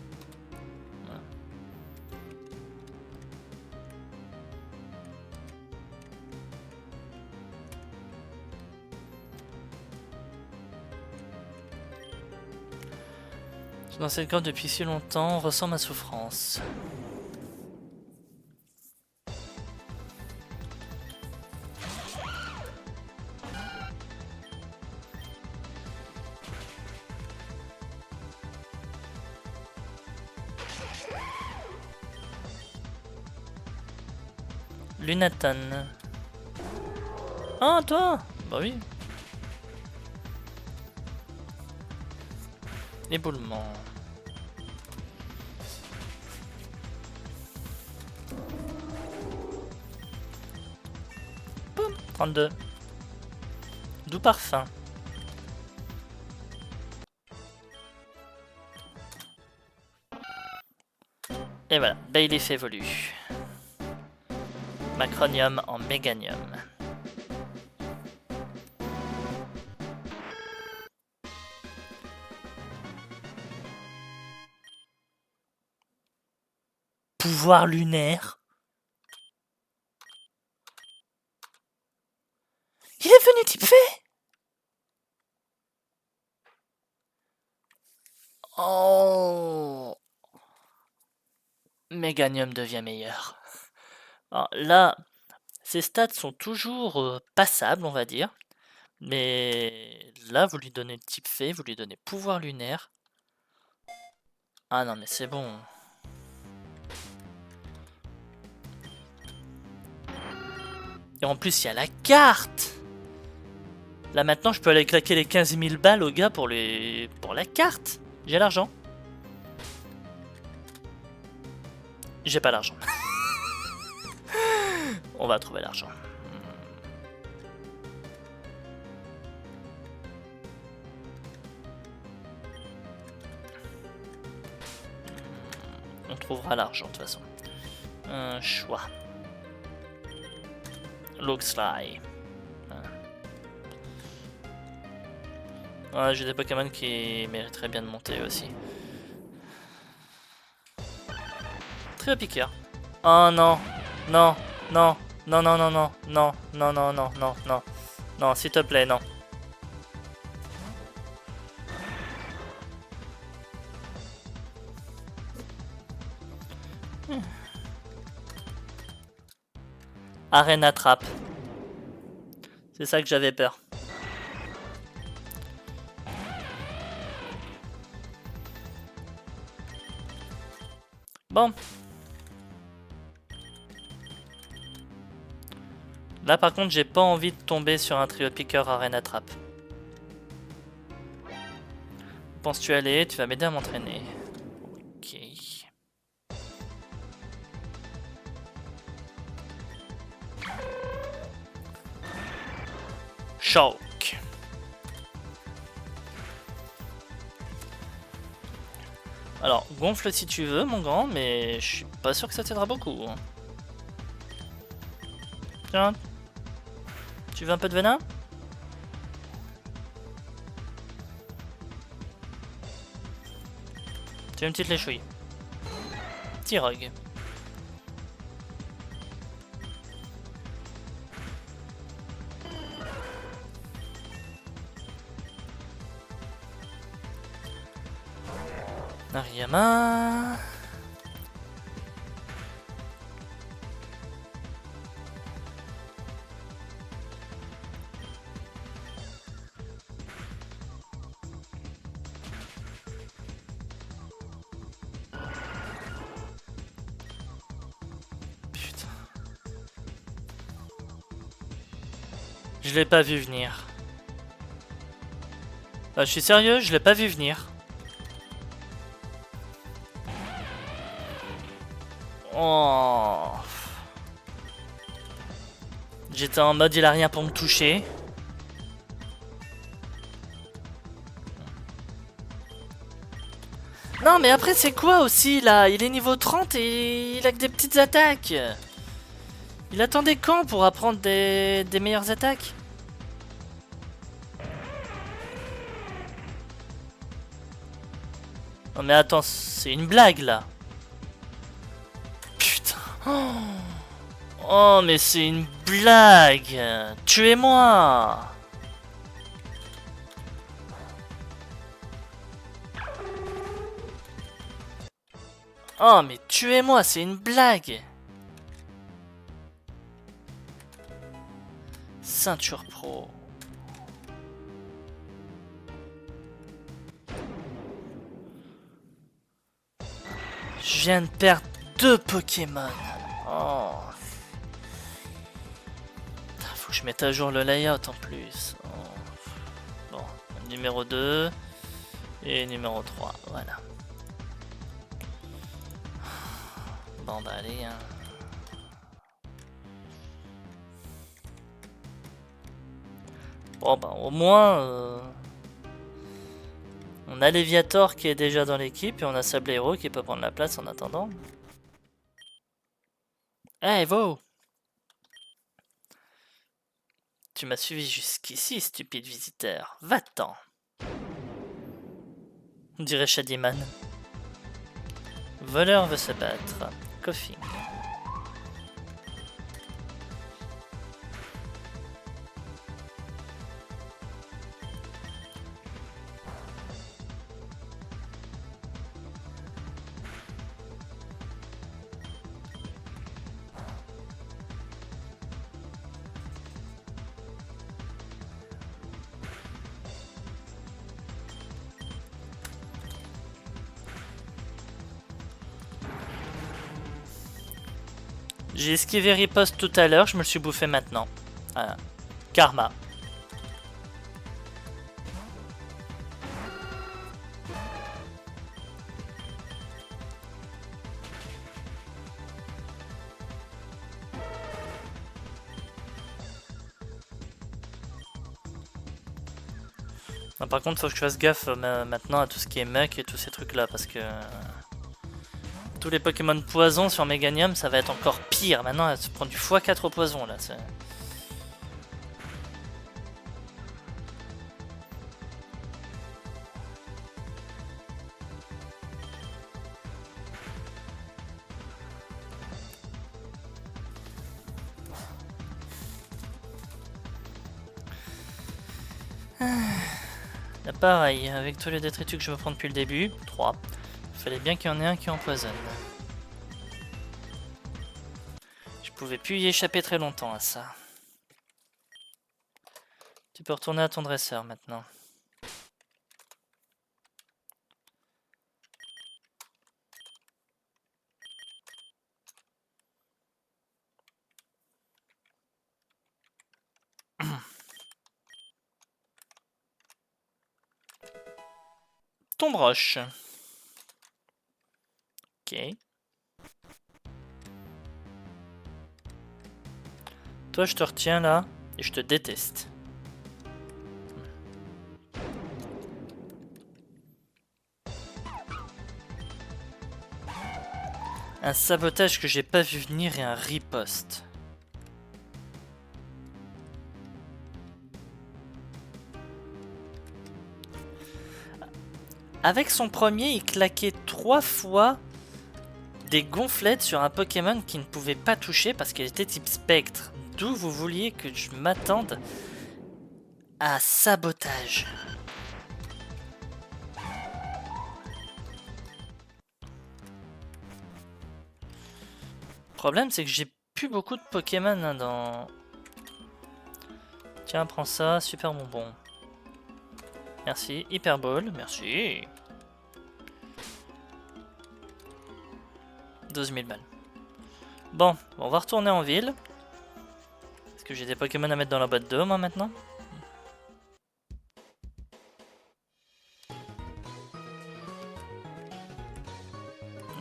Dans cette grotte depuis si longtemps, on ressent ma souffrance. Lunatan. Ah, toi? Bah oui. Éboulement. Boum, 32. Doux parfum. Et voilà, Bailiff évolue. Macronium en Méganium. Pouvoir lunaire. Il est venu type fée. Oh. Méganium devient meilleur. Alors là, ses stats sont toujours passables, on va dire. Mais là, vous lui donnez le type fée, vous lui donnez pouvoir lunaire. Ah non, mais c'est bon. Et en plus, il y a la carte. Là maintenant, je peux aller claquer les 15 000 balles au gars pour la carte. J'ai l'argent. J'ai pas l'argent. On va trouver l'argent. On trouvera l'argent de toute façon. Un choix. Looks like. Ouais, j'ai des Pokémon qui mériteraient bien de monter aussi. Trio piqueur. Oh non, non, non, non, non, non, non, non, non, non, non, non, non, non, s'il te plaît, non. Arène attrape. C'est ça que j'avais peur. Bon. Là par contre j'ai pas envie de tomber sur un trio piqueur arène attrape. Penses-tu aller? Tu vas m'aider à m'entraîner. Ok. Choc. Alors, gonfle si tu veux, mon grand, mais je suis pas sûr que ça t'aidera beaucoup. Tiens. Tu veux un peu de venin? Tu veux une petite léchouille? Tirog. Nariyama. Putain. Je l'ai pas vu venir. Je suis sérieux, je l'ai pas vu venir. Oh. J'étais en mode il a rien pour me toucher. Non mais après c'est quoi aussi là? Il est niveau 30 et il a que des petites attaques. Il attendait quand pour apprendre des meilleures attaques? Non mais attends, c'est une blague là. Putain. Oh mais c'est une blague. Tuez-moi. Oh mais tuez-moi, c'est une blague. Ceinture pro. Je viens de perdre 2 Pokémon. Oh. faut que je mette à jour le layout en plus. Oh. Bon, numéro 2 et numéro 3, voilà. Bon bah allez, hein. Bon bah au moins on a Léviator qui est déjà dans l'équipe et on a Sablero qui peut prendre la place en attendant. Hey Vo! Tu m'as suivi jusqu'ici, stupide visiteur. Va-t'en! Dirait Shadiman. Voleur veut se battre. Coughing. J'ai esquivé riposte tout à l'heure, je me le suis bouffé maintenant. Voilà. Karma. Non, par contre, faut que je fasse gaffe maintenant à tout ce qui est mec et tous ces trucs là parce que tous les Pokémon poison sur Meganium, ça va être encore pire. Maintenant, elle se prend du x4 au poison là. Là, pareil, avec tous les détritus que je me prends depuis le début, 3. Il fallait bien qu'il y en ait un qui empoisonne. Je pouvais plus y échapper très longtemps à ça. Tu peux retourner à ton dresseur maintenant. Ton broche. Ok. Toi, je te retiens là et je te déteste. Un sabotage que j'ai pas vu venir et un riposte. Avec son premier, il claquait 3 fois des gonflettes sur un Pokémon qui ne pouvait pas toucher parce qu'elle était type spectre. D'où vous vouliez que je m'attende à sabotage. Le problème, c'est que j'ai plus beaucoup de Pokémon hein, dans... Tiens, prends ça, super bonbon. Merci, Hyper Ball, merci. 12 000 balles. Bon, on va retourner en ville. Est-ce que j'ai des Pokémon à mettre dans la boîte d'eau, moi, maintenant?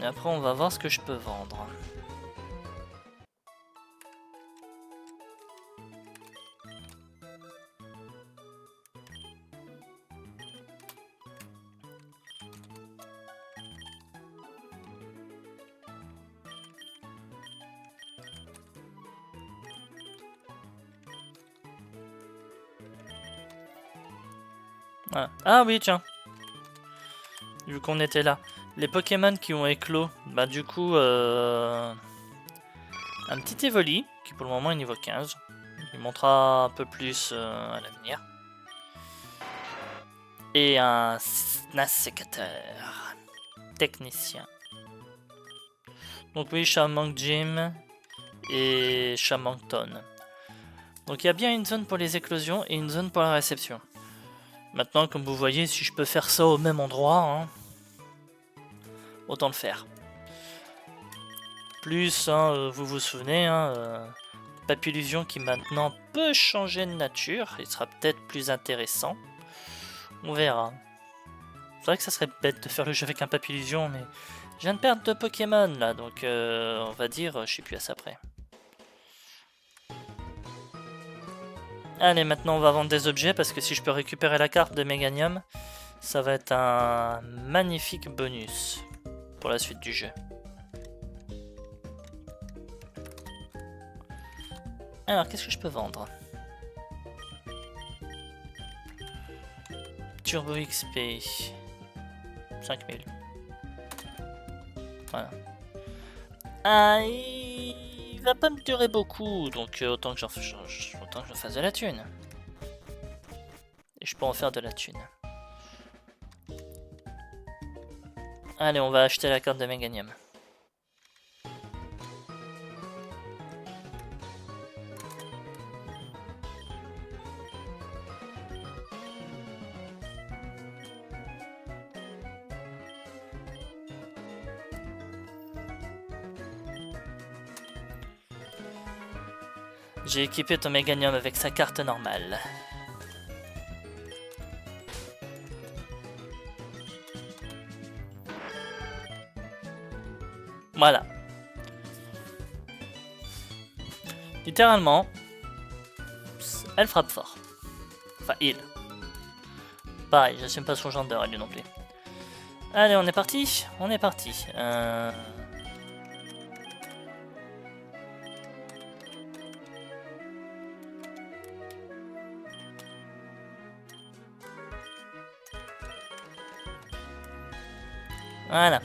Et après, on va voir ce que je peux vendre. Voilà. Ah oui, tiens. Vu qu'on était là. Les Pokémon qui ont éclos, bah du coup, un petit Evoli, qui pour le moment est niveau 15. Il montera un peu plus à l'avenir. Et un Snasecateur. Technicien. Donc oui, Charmant Gym et Charmangton. Donc il y a bien une zone pour les éclosions et une zone pour la réception. Maintenant, comme vous voyez, si je peux faire ça au même endroit, hein, autant le faire. Plus, hein, vous vous souvenez, hein, Papillusion qui maintenant peut changer de nature. Il sera peut-être plus intéressant. On verra. C'est vrai que ça serait bête de faire le jeu avec un Papillusion, mais je viens de perdre 2 Pokémon là, donc on va dire je suis plus à ça près. Allez, maintenant on va vendre des objets parce que si je peux récupérer la carte de Meganium, ça va être un magnifique bonus pour la suite du jeu. Alors, qu'est-ce que je peux vendre? Turbo XP. 5000. Voilà. Ah, il va pas me durer beaucoup, donc autant que j'en fasse de la thune. Et je peux en faire de la thune. Allez, on va acheter la carte de Meganium. J'ai équipé ton Meganium avec sa carte normale. Voilà. Littéralement, elle frappe fort. Enfin, il. Pareil, j'assume pas son gender, elle lui non plus. Allez, on est parti. On est parti. Voilà.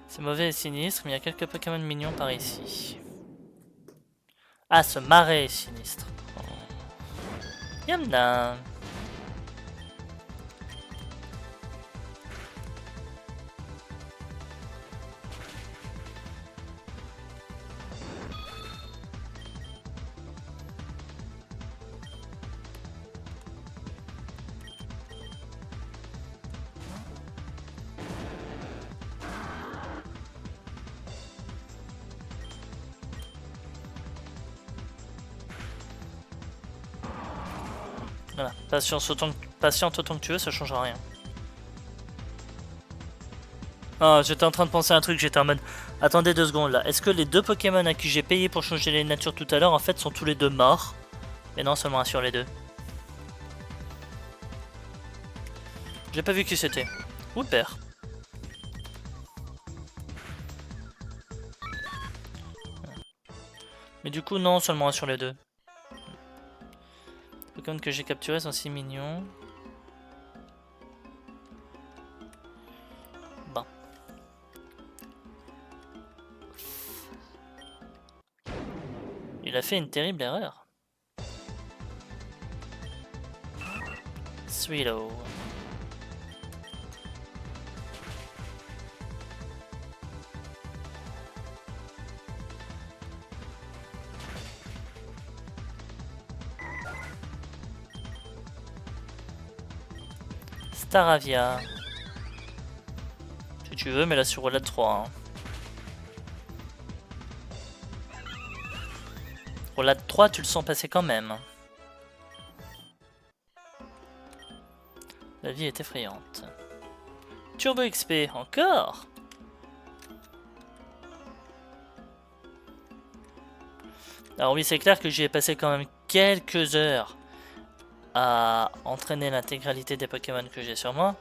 C'est mauvais et sinistre, mais il y a quelques Pokémon mignons par ici. Ah, ce marais est sinistre. Yamna. Voilà, patiente autant que tu veux, ça changera rien. Ah, j'étais en train de penser à un truc, j'étais en mode... Attendez 2 secondes là, est-ce que les 2 Pokémon à qui j'ai payé pour changer les natures tout à l'heure, en fait, sont tous les 2 morts? Mais non, seulement un sur les 2. J'ai pas vu qui c'était. Ou père. Mais du coup, non, seulement un sur les 2. Les Pokémon que j'ai capturés sont si mignons. Bon. Il a fait une terrible erreur. Sweeto. Staravia. Si tu veux, mais là sur Roulade 3. Hein. Roulade 3, tu le sens passer quand même. La vie est effrayante. Turbo XP, encore? Alors oui, c'est clair que j'y ai passé quand même quelques heures à entraîner l'intégralité des Pokémon que j'ai sur moi.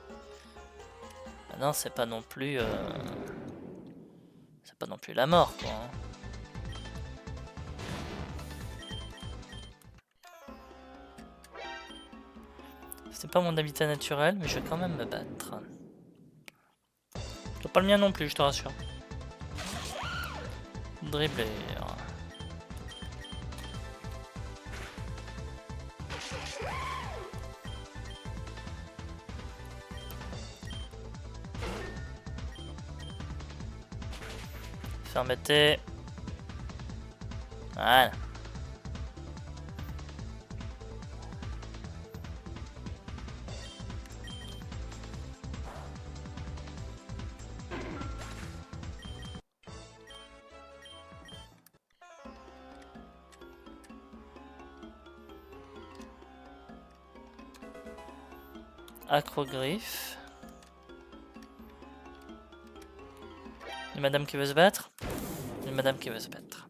Maintenant, c'est pas non plus... C'est pas non plus la mort, quoi. Hein. C'est pas mon habitat naturel, mais je vais quand même me battre. C'est pas le mien non plus, je te rassure. Dribbler. Fermeté. Voilà. Acrogriffe. Une madame qui veut se battre. Une madame qui veut se battre.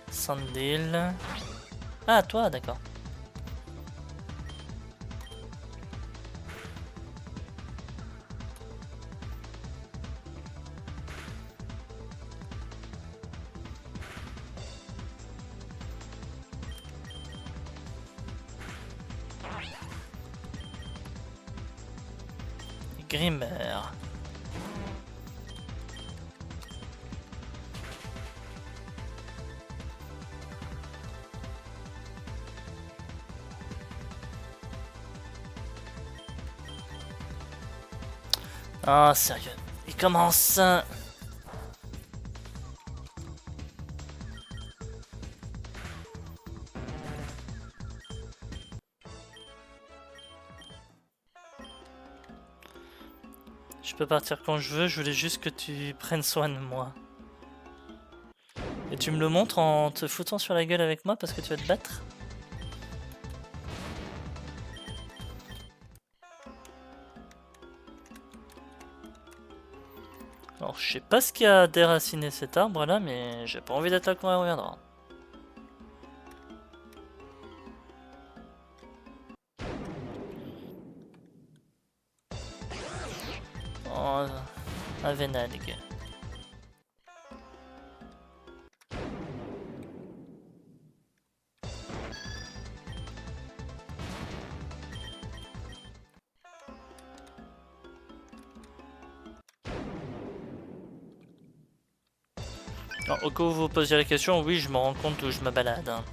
Sandil. Ah, toi, d'accord. Grimmer. Ah, sérieux. Il commence. Je peux partir quand je veux, je voulais juste que tu prennes soin de moi. Et tu me le montres en te foutant sur la gueule avec moi parce que tu vas te battre? Alors je sais pas ce qui a déraciné cet arbre là, mais j'ai pas envie d'être là quand elle reviendra. Oh, un Vénalgue. Alors, au cas où vous vous posiez la question, oui, je me rends compte où je me balade. Hein.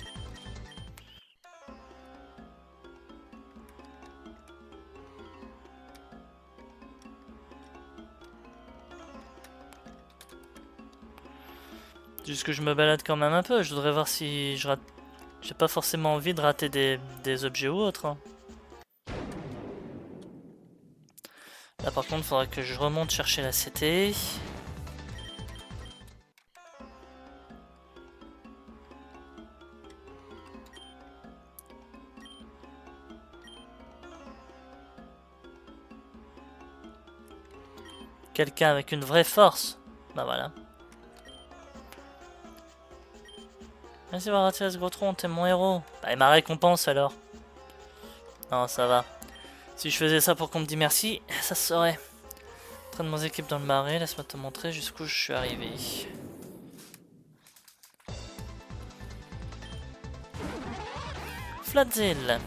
Juste que je me balade quand même un peu, je voudrais voir si je rate... J'ai pas forcément envie de rater des objets ou autres. Hein. Là par contre, il faudra que je remonte chercher la CT. Quelqu'un avec une vraie force. Bah voilà. Vas-y, va retirer ce gros tronc, t'es mon héros. Bah et ma récompense alors. Non, ça va. Si je faisais ça pour qu'on me dise merci, ça se saurait. Prendre mon équipe dans le marais, laisse-moi te montrer jusqu'où je suis arrivé. Flotzil.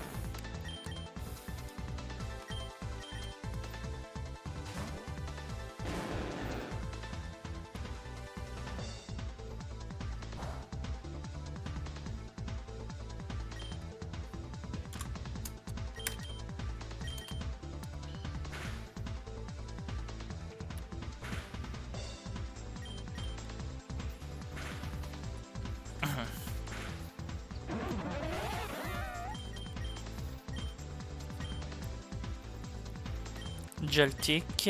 Joltik.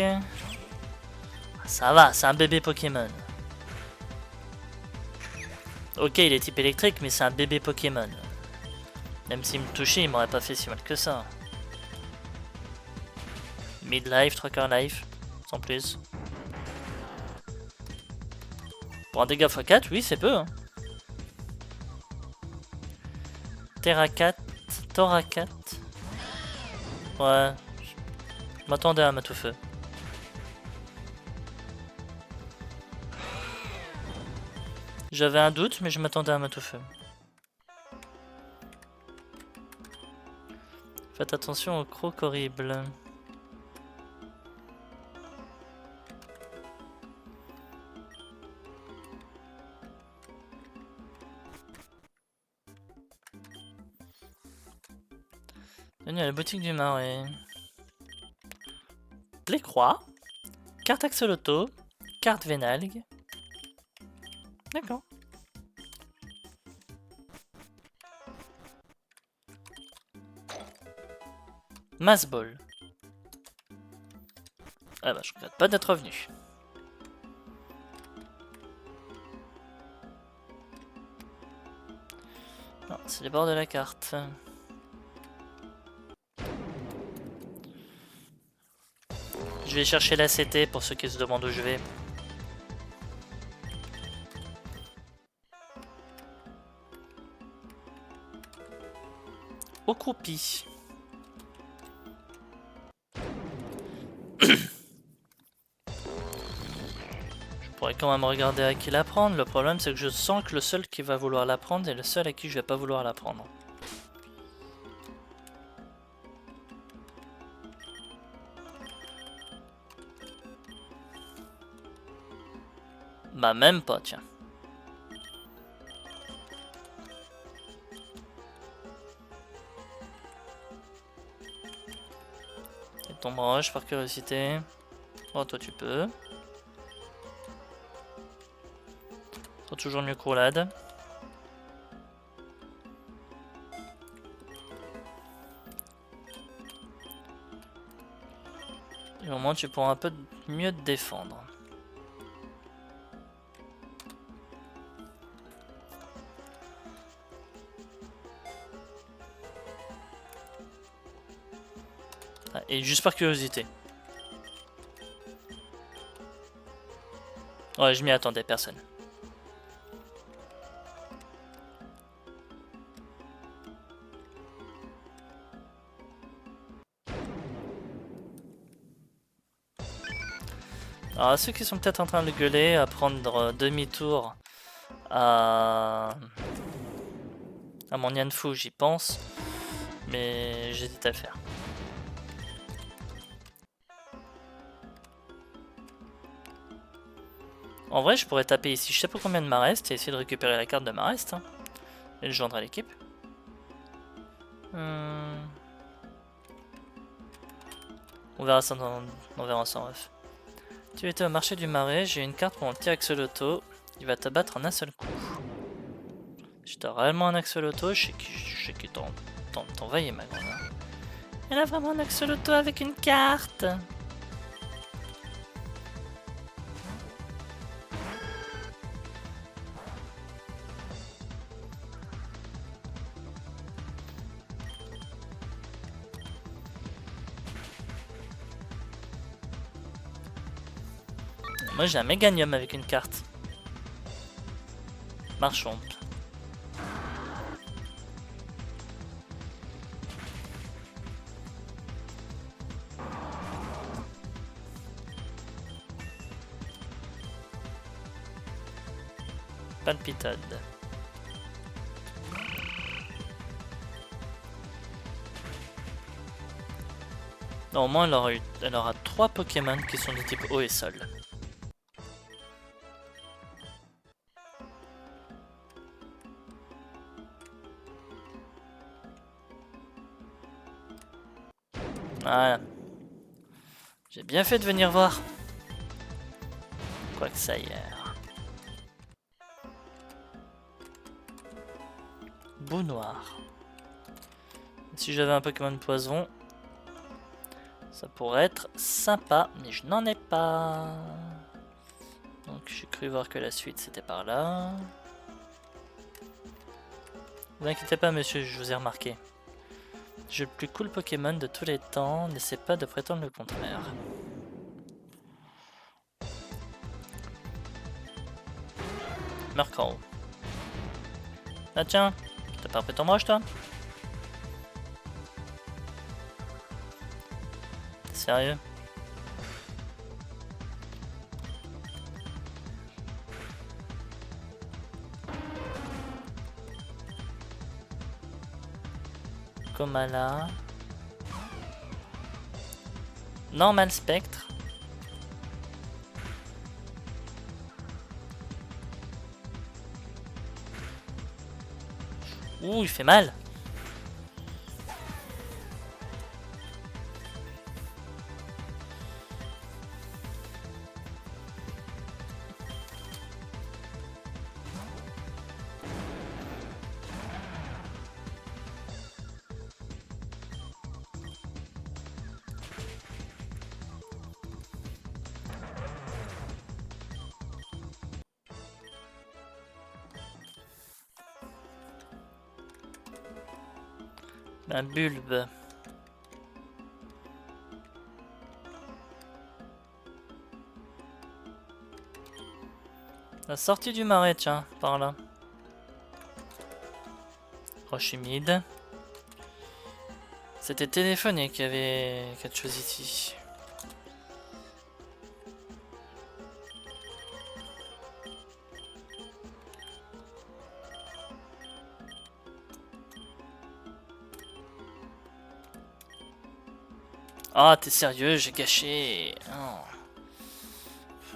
Ça va, c'est un bébé Pokémon. Ok, il est type électrique, mais c'est un bébé Pokémon. Même s'il me touchait, il m'aurait pas fait si mal que ça. Mid-life, 3/4 life, sans plus. Pour un dégât x4, oui, c'est peu. Hein. Terra 4, Tora 4. Ouais, je m'attendais à un Matoufeu. J'avais un doute, mais je m'attendais à un Matoufeu. Faites attention aux crocs horribles. Bienvenue à la boutique du marais. Plécroix. Carte Axolotl. Carte Vénalgue. D'accord. Massball. Ah bah je regrette pas d'être revenu. Non, c'est les bords de la carte. Je vais chercher la CT pour ceux qui se demandent où je vais. Au croupi. Je pourrais quand même regarder à qui la prendre. Le problème c'est que je sens que le seul qui va vouloir la prendre est le seul à qui je vais pas vouloir la prendre. Bah même pas, tiens. Et ton broche par curiosité. Oh toi tu peux. Faut toujours mieux croulade. Et au moins tu pourras un peu mieux te défendre. Ah, et juste par curiosité. Ouais, je m'y attendais, personne. Alors, ceux qui sont peut-être en train de gueuler à prendre demi-tour à mon Yanfu, j'y pense, mais j'hésite à le faire. En vrai, je pourrais taper ici, je sais pas combien de Marest et essayer de récupérer la carte de Marest hein, et le joindre à l'équipe. On verra ça on verra ça en ref. Tu étais au marché du marais, j'ai une carte pour mon petit axolotl. Il va t'abattre en un seul coup. Si t'as réellement un axolotl, je sais qui t'envahit ma grande. Elle a vraiment un axolotl avec une carte. Moi j'ai un méganium avec une carte. Marchons. Palpitade. Non, au moins elle aura 3 Pokémon qui sont de type eau et sol. Voilà. J'ai bien fait de venir voir. Quoi que ça hier. Bout noir. Si j'avais un Pokémon poison, ça pourrait être sympa, mais je n'en ai pas. Donc j'ai cru voir que la suite c'était par là. Ne vous inquiétez pas monsieur, je vous ai remarqué. J'ai le plus cool Pokémon de tous les temps, n'essaie pas de prétendre le contraire. Mercant. Ah tiens, t'as pas pris ton broche toi? T'es sérieux? Komala. Normal Spectre. Ouh, il fait mal. Un bulbe. La sortie du marais, tiens, par là. Roche humide. C'était téléphoné qu'il y avait quelque chose ici. Ah, t'es sérieux, j'ai gâché. Oh.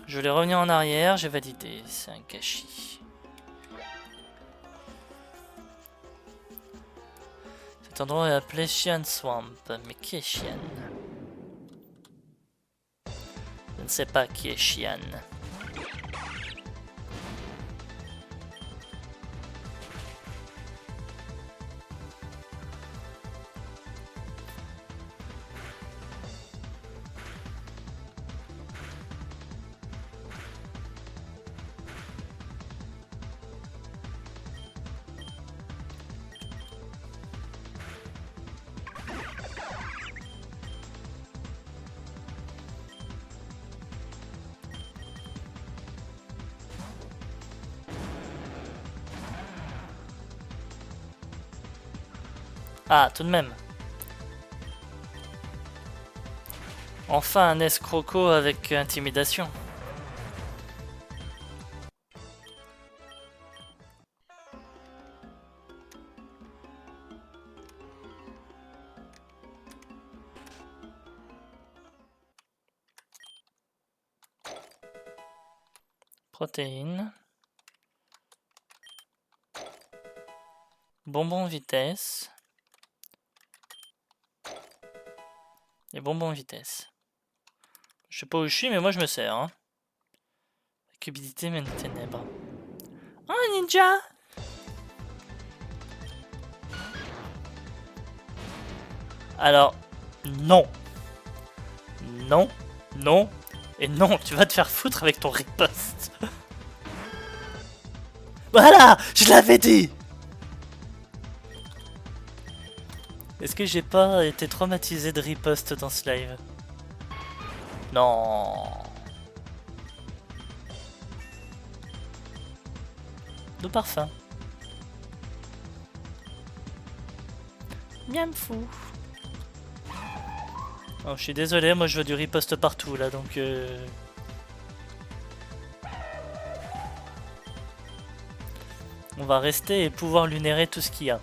Je voulais revenir en arrière, j'ai validé. C'est un gâchis. Cet endroit est appelé Chian Swamp. Mais qui est Chian? Je ne sais pas qui est Chian. Ah, tout de même. Enfin un escroco avec intimidation. Protéines. Bonbons vitesse. Et bonbons vitesse. Je sais pas où je suis, mais moi je me sers. Hein. Cupidité mène ténèbres. Oh, un ninja! Alors, non. Non, non, et non, tu vas te faire foutre avec ton riposte. Voilà, je l'avais dit! Est-ce que j'ai pas été traumatisé de riposte dans ce live? Non. De parfum. Bien fou. Oh, je suis désolé, moi je veux du riposte partout là, donc on va rester et pouvoir lunérer tout ce qu'il y a.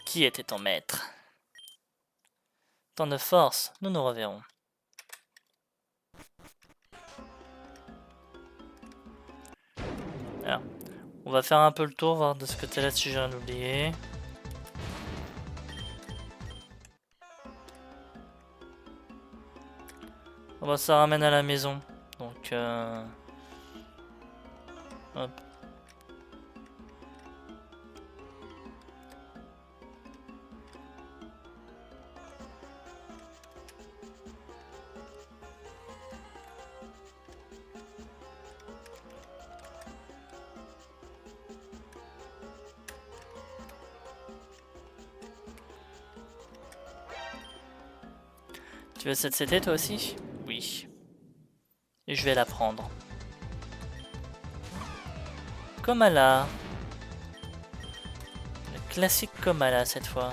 Qui était ton maître? Tant de force, nous nous reverrons. Alors, on va faire un peu le tour, voir de ce côté-là si j'ai rien oublié. Bon, ça ramène à la maison, donc hop. Tu veux cette CT toi aussi? Oui. Et je vais la prendre. Komala. Le classique Komala cette fois.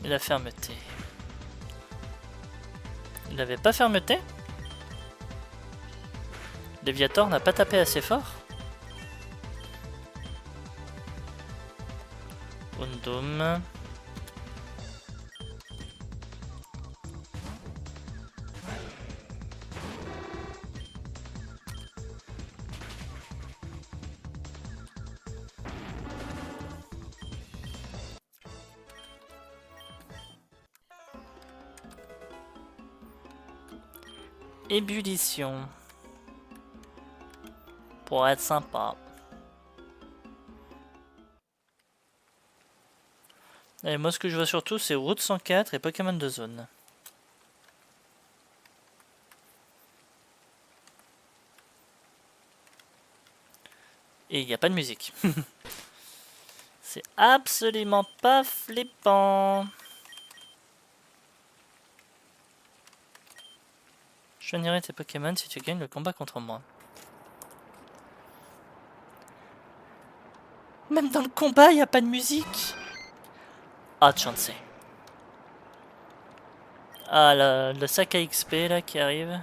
Et la fermeté. Il avait pas fermeté? Léviator n'a pas tapé assez fort? Undum. Ébullition. Pour être sympa. Et moi ce que je vois surtout c'est Route 104 et Pokémon de zone. Et il n'y a pas de musique. C'est absolument pas flippant. Je soignerai tes Pokémon si tu gagnes le combat contre moi. Même dans le combat, il n'y a pas de musique. Ah, Chansey. Ah, le sac à XP là qui arrive.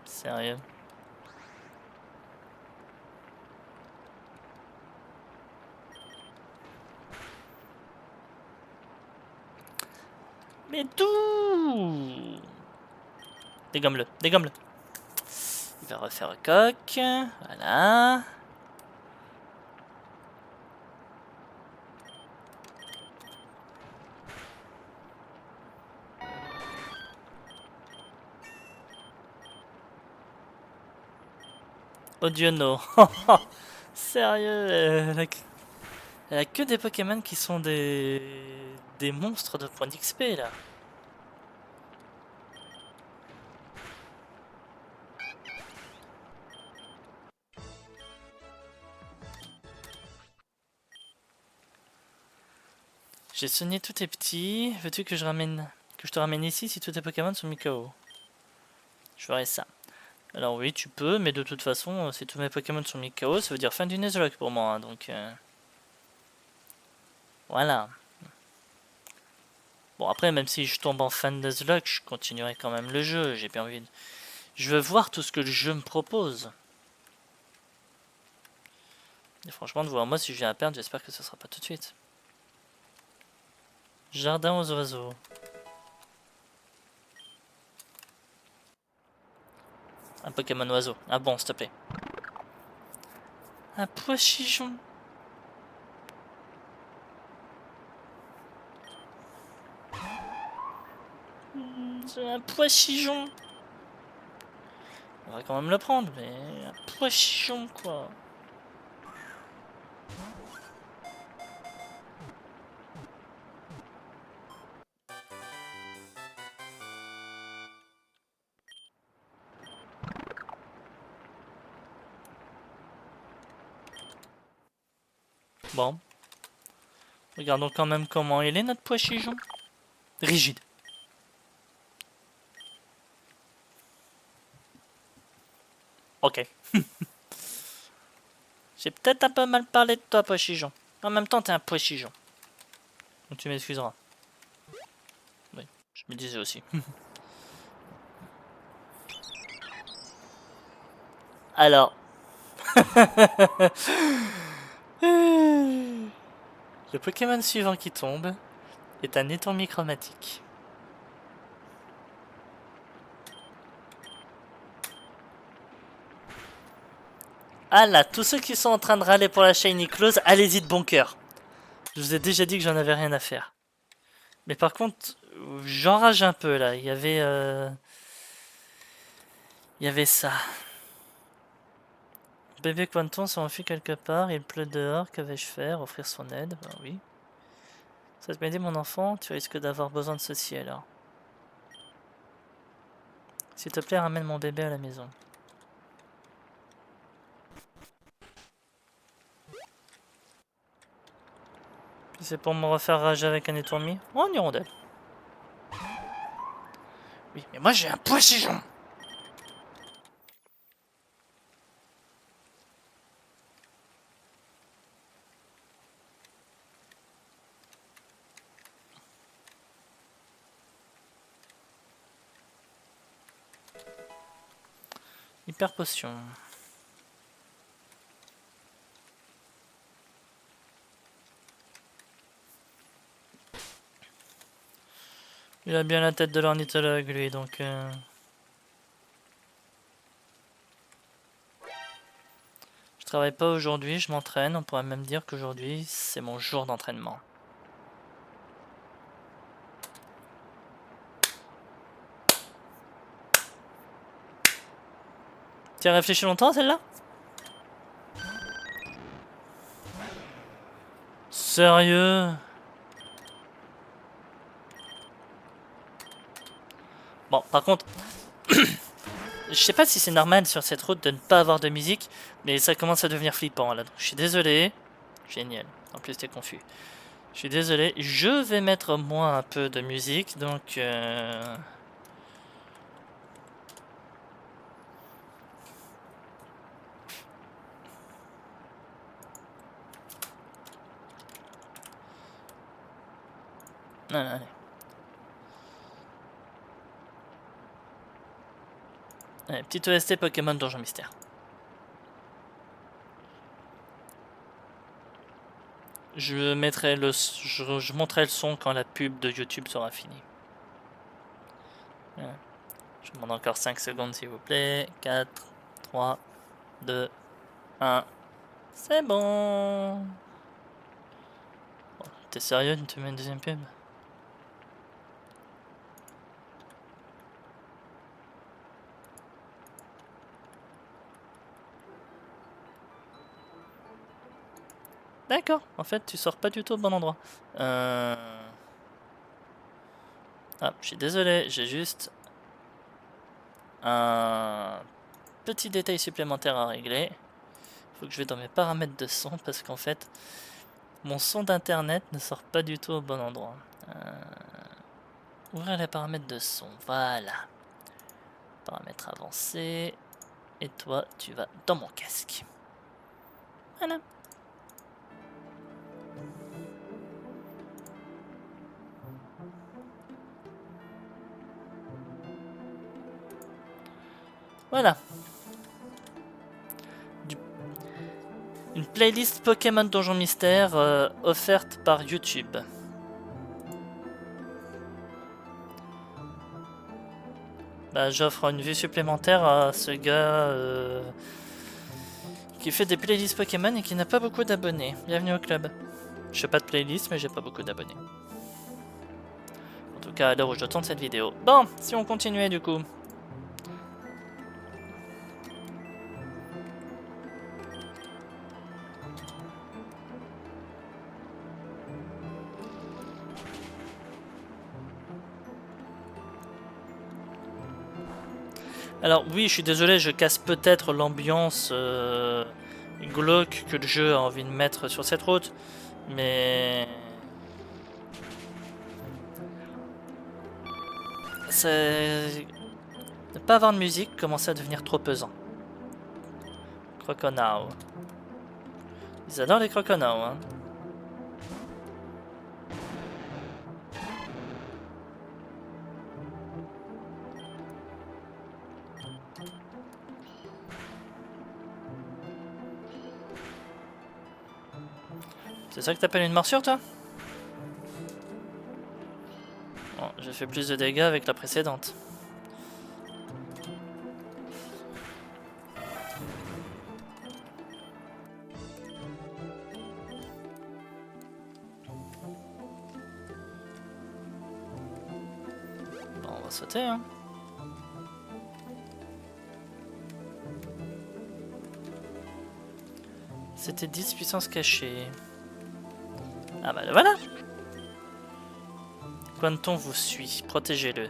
Sérieux. Mais d'où? Dégomme-le, dégomme-le. Il va refaire le coq. Voilà. Oh Dieu, no. Sérieux, elle a que des Pokémon qui sont des monstres de points d'XP là. J'ai soigné tous tes petits. Veux-tu que je te ramène ici si tous tes Pokémon sont mis KO? Je ferai ça. Alors oui, tu peux, mais de toute façon, si tous mes Pokémon sont mis KO, ça veut dire fin du Nuzlocke pour moi, hein, donc... Voilà. Bon, après, même si je tombe en fin de Nuzlocke, je continuerai quand même le jeu, j'ai bien envie de... Je veux voir tout ce que le jeu me propose. Et franchement, de voir moi si je viens à perdre, j'espère que ce sera pas tout de suite. Jardin aux oiseaux. Un Pokémon oiseau. Ah bon, s'il te plaît. Un pois-chichon. C'est un pois-chichon. On va quand même le prendre, mais un pois-chichon, quoi. Bon. Regardons quand même comment il est, notre pois-chichon. Rigide. Ok. J'ai peut-être un peu mal parlé de toi, pois-chichon. En même temps, t'es un pois-chichon. Donc tu m'excuseras. Oui, je me disais aussi. Alors. Le Pokémon suivant qui tombe est un étourmi chromatique. Ah là, tous ceux qui sont en train de râler pour la Shiny Close, allez-y de bon cœur. Je vous ai déjà dit que j'en avais rien à faire. Mais par contre, j'enrage un peu là. Il y avait ça. Bébé Quanton s'est enfui quelque part, il pleut dehors, que vais-je faire? Offrir son aide? Ben oui. Ça te dit mon enfant, tu risques d'avoir besoin de ceci alors. S'il te plaît, ramène mon bébé à la maison. C'est pour me refaire rager avec un étourmi? Oh, une hirondelle. Oui, mais moi j'ai un pois-chichon. Hyper potion. Il a bien la tête de l'ornithologue lui, donc... Je Je travaille pas aujourd'hui, je m'entraîne. On pourrait même dire qu'aujourd'hui, c'est mon jour d'entraînement. Tu as réfléchi longtemps, celle-là? Sérieux? Bon, par contre, je sais pas si c'est normal sur cette route de ne pas avoir de musique, mais ça commence à devenir flippant là. Donc, je suis désolé. Génial. En plus, t'es confus. Je suis désolé. Je vais mettre moi un peu de musique, donc. Non, non, allez. Allez, petite OST Pokémon Donjon Mystère. Je mettrai je montrerai le son quand la pub de YouTube sera finie. Voilà. Je demande encore 5 secondes s'il vous plaît. 4, 3, 2, 1. C'est bon. Bon, t'es sérieux de te mettre une deuxième pub? D'accord, en fait tu sors pas du tout au bon endroit. Ah, je suis désolé, j'ai juste un petit détail supplémentaire à régler. Faut que je vais dans mes paramètres de son parce qu'en fait mon son d'internet ne sort pas du tout au bon endroit. Ouvrir les paramètres de son, voilà. Paramètres avancés. Et toi, tu vas dans mon casque. Voilà. Voilà. Une playlist Pokémon Donjon Mystère offerte par YouTube. Bah, j'offre une vue supplémentaire à ce gars qui fait des playlists Pokémon et qui n'a pas beaucoup d'abonnés. Bienvenue au club. Je fais pas de playlist, mais j'ai pas beaucoup d'abonnés. En tout cas, à l'heure où je tourne cette vidéo. Bon, si on continuait du coup. Alors oui, je suis désolé, je casse peut-être l'ambiance glauque que le jeu a envie de mettre sur cette route, mais c'est... Ne pas avoir de musique commence à devenir trop pesant. Croconao. Ils adorent les croconao, hein. C'est ça que t'appelles une morsure, toi? Bon, j'ai fait plus de dégâts avec la précédente. Bon, on va sauter, hein. C'était 10 puissance cachée. Ah bah voilà. Quanton vous suit, protégez-le.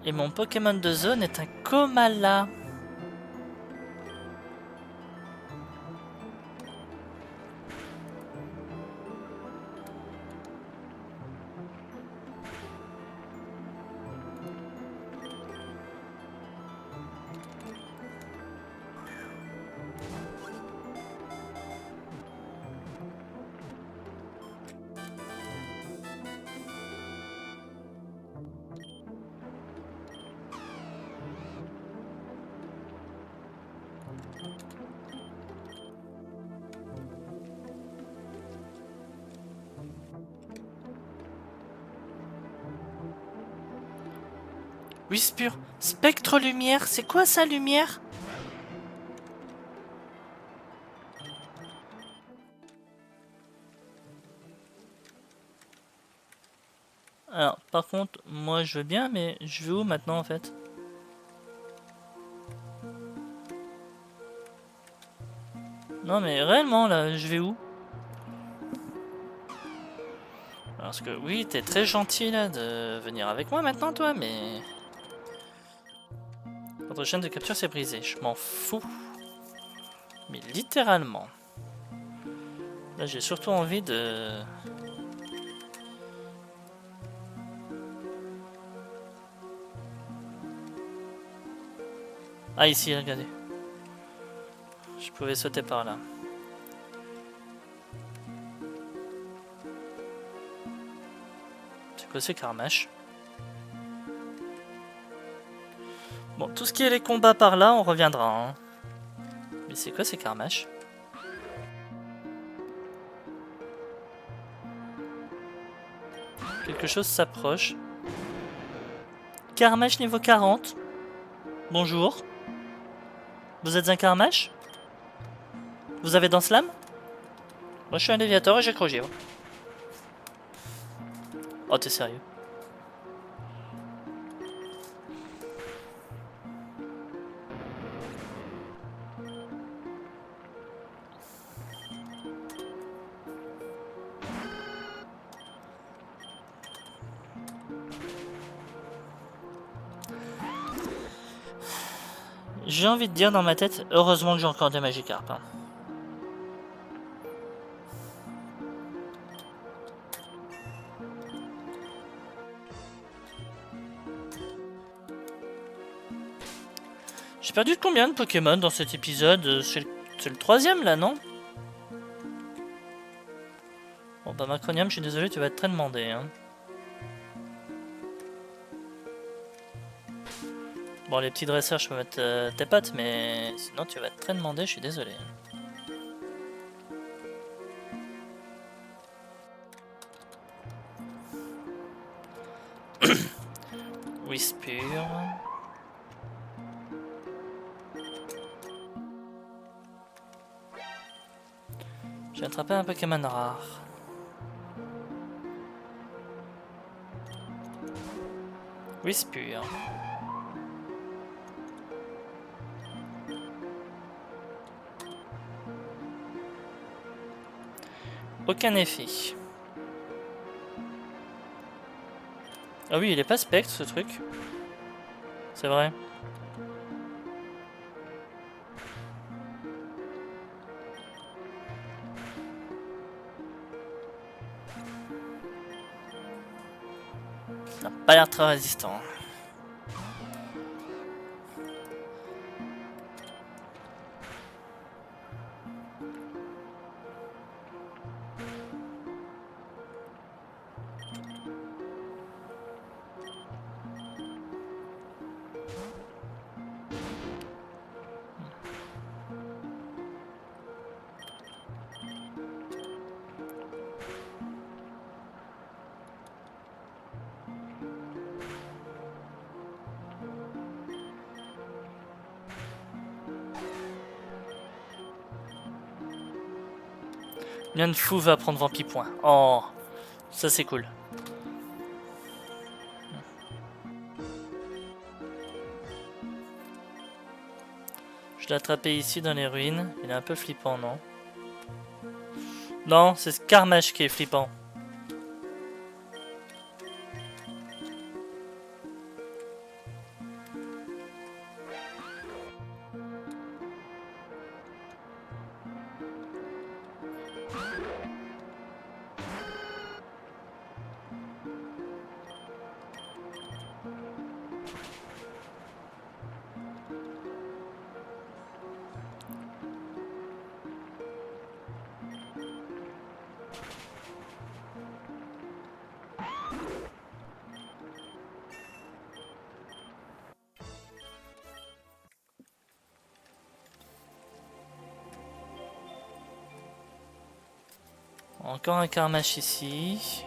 Et mon Pokémon de zone est un Komala. Whisper. Spectre lumière. C'est quoi ça, lumière? Alors, par contre, moi je veux bien, mais je vais où maintenant en fait? Non mais réellement là, je vais où? Parce que oui, t'es très gentil là de venir avec moi maintenant toi, mais... Votre chaîne de capture s'est brisée, je m'en fous. Mais littéralement. Là j'ai surtout envie de... Ah ici, regardez. Je pouvais sauter par là. C'est quoi ces Carmash? Bon, tout ce qui est les combats par là, on reviendra. Hein. Mais c'est quoi ces Carmash? Quelque chose s'approche. Carmash niveau 40. Bonjour. Vous êtes un Carmash? Vous avez dans Slam? Moi je suis un déviateur et j'ai crogé. Oh t'es sérieux? J'ai envie de dire dans ma tête, heureusement que j'ai encore des Magikarp. Hein. J'ai perdu combien de Pokémon dans cet épisode? C'est le troisième là, non? Bon bah Macronium, je suis désolé, tu vas être très demandé. Hein. Bon les petits dresseurs, je peux mettre tes pattes, mais sinon tu vas être très demandé, je suis désolé. Whisper. J'ai attrapé un Pokémon rare. Whisper. Aucun effet. Ah oui, il est pas spectre ce truc. C'est vrai. Il n'a pas l'air très résistant. Mian Fou va prendre Vampipoint. Oh, ça c'est cool. Je l'ai attrapé ici dans les ruines. Il est un peu flippant, non? Non, c'est Carmash qui est flippant. Encore un Carmash ici.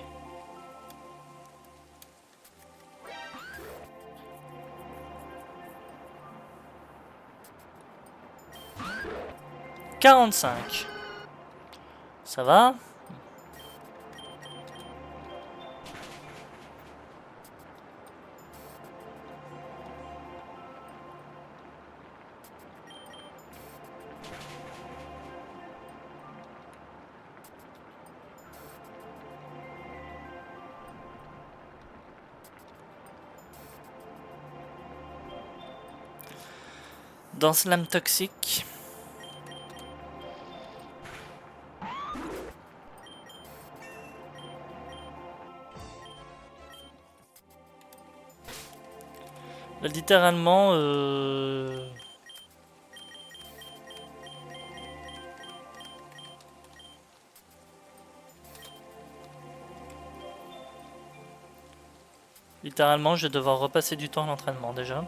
45. Ça va? Dans Slam Toxique. Littéralement, littéralement, je vais devoir repasser du temps à l'entraînement déjà.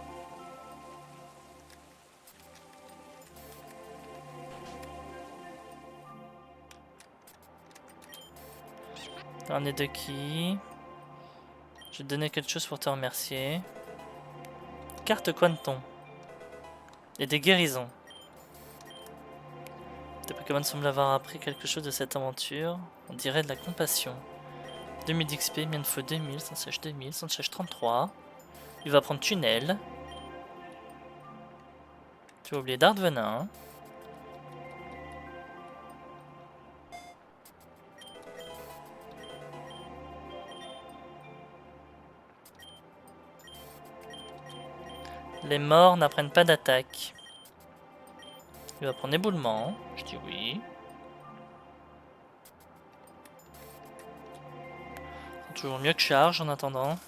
Dernier de qui? Je vais te donner quelque chose pour te remercier. Carte Quanton. Et des guérisons. Tes Pokémon semblent avoir appris quelque chose de cette aventure. On dirait de la compassion. 2000 d'XP, Mienfeu 2000, Sensage 2000, Sensage 33. Il va prendre Tunnel. Tu vas oublier Dart Venin. Les morts n'apprennent pas d'attaque. Il va prendre éboulement. Je dis oui. C'est toujours mieux que charge en attendant.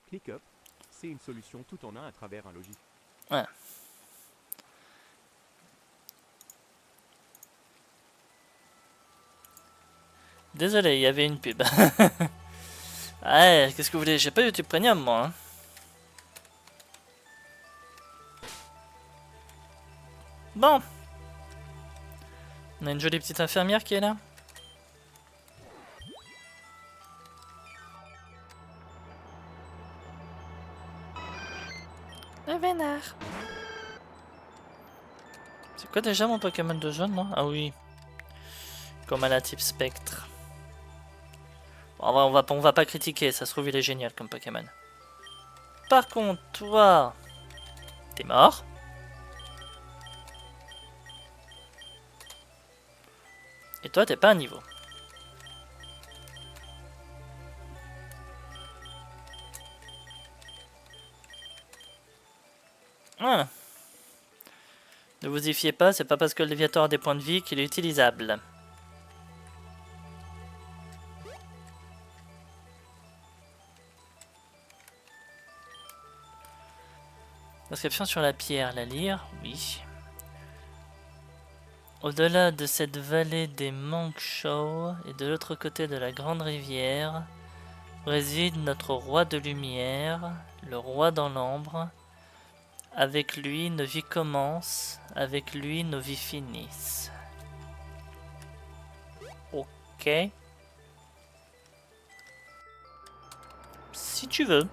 ClickUp, c'est une solution tout en un à travers un logiciel. Ouais. Désolé, il y avait une pub. Ouais, qu'est-ce que vous voulez? J'ai pas YouTube Premium moi. Hein. Bon. On a une jolie petite infirmière qui est là. Le vénard. C'est quoi déjà mon Pokémon de jaune moi? Ah oui. Comme à la type spectre. Bon, on va pas critiquer, ça se trouve il est génial comme Pokémon. Par contre, toi, t'es mort. Et toi, t'es pas à niveau. Voilà. Ne vous y fiez pas, c'est pas parce que le Léviator a des points de vie qu'il est utilisable. Inscription sur la pierre, la lire, oui. Au-delà de cette vallée des Manchow et de l'autre côté de la grande rivière, réside notre roi de lumière, le roi dans l'ombre. Avec lui, nos vies commencent, avec lui, nos vies finissent. Ok. Si tu veux.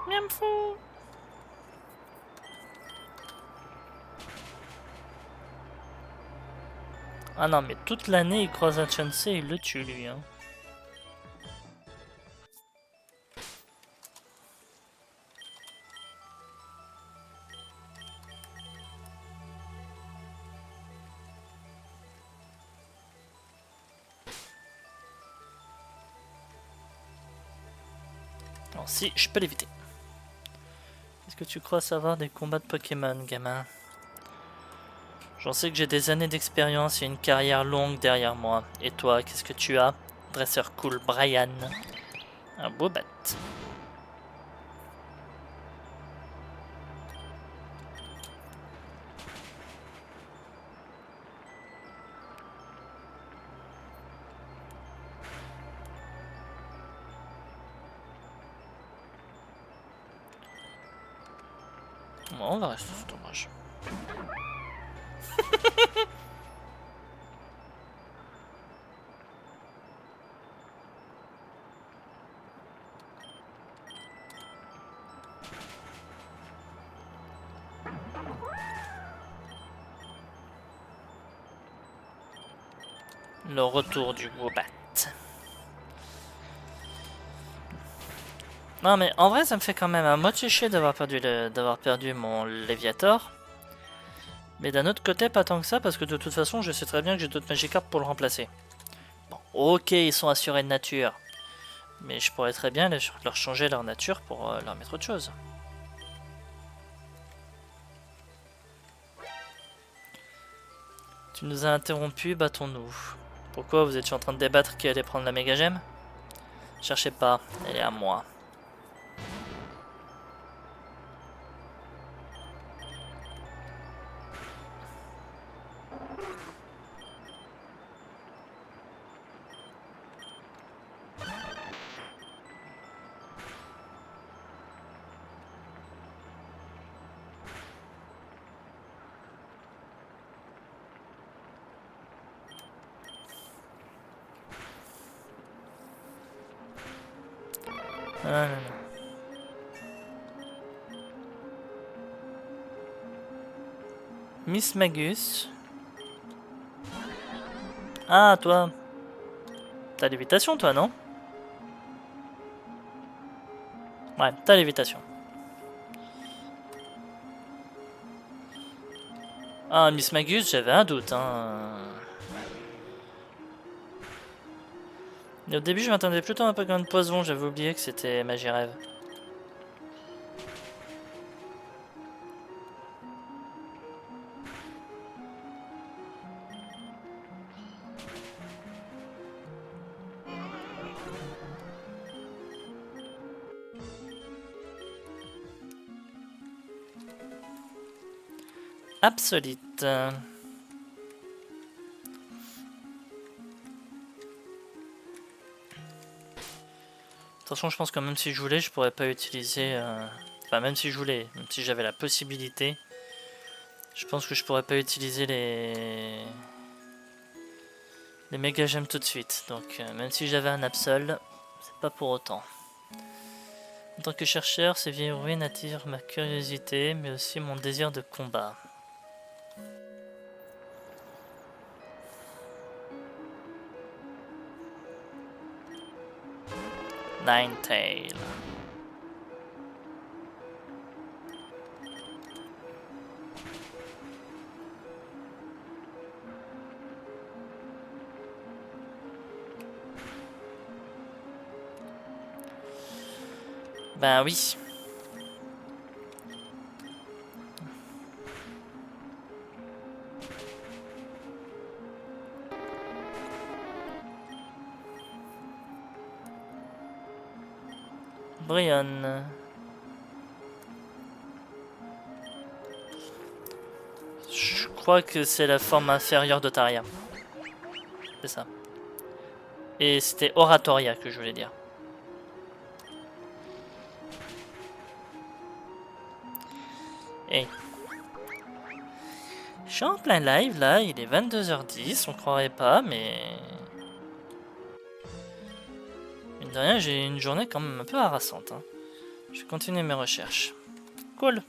Miam fou. Ah non, mais toute l'année, il croise un Chansey et il le tue, lui. Hein. Alors, si, je peux l'éviter. Est-ce que tu crois savoir des combats de Pokémon, gamin? J'en sais que j'ai des années d'expérience et une carrière longue derrière moi. Et toi, qu'est-ce que tu as? Dresseur cool, Brian. Un beau bat. Bon, on va rester sur dommage. Le retour du Wombat. Non mais en vrai ça me fait quand même à moitié chier d'avoir perdu mon Léviator. Mais d'un autre côté pas tant que ça parce que de toute façon je sais très bien que j'ai d'autres Magikarp pour le remplacer. Bon, ok ils sont assurés de nature. Mais je pourrais très bien leur changer leur nature pour leur mettre autre chose. Tu nous as interrompu, battons-nous. Pourquoi vous étiez en train de débattre qui allait prendre la méga gemme? Cherchez pas, elle est à moi. Ah, non, non. Miss Magus. Ah, toi. T'as lévitation, toi, non? Ouais, t'as lévitation. Ah, Miss Magus, j'avais un doute, hein. Et au début, je m'attendais plutôt à un Pokémon de poison, j'avais oublié que c'était Magirève. Absolite. De toute façon, je pense que même si je voulais, je pourrais pas utiliser... Enfin, même si je voulais, même si j'avais la possibilité, je pense que je pourrais pas utiliser les méga gemmes tout de suite. Donc, même si j'avais un Absol, c'est pas pour autant. En tant que chercheur, ces vieilles ruines attirent ma curiosité, mais aussi mon désir de combat. Ninetale. Ben oui. Brian. Je crois que c'est la forme inférieure d'Otaria. C'est ça. Et c'était Oratoria que je voulais dire. Et je suis en plein live là, il est 22h10, on croirait pas, mais... Mine de rien, j'ai une journée quand même un peu harassante. Hein. Je vais continuer mes recherches. Cool.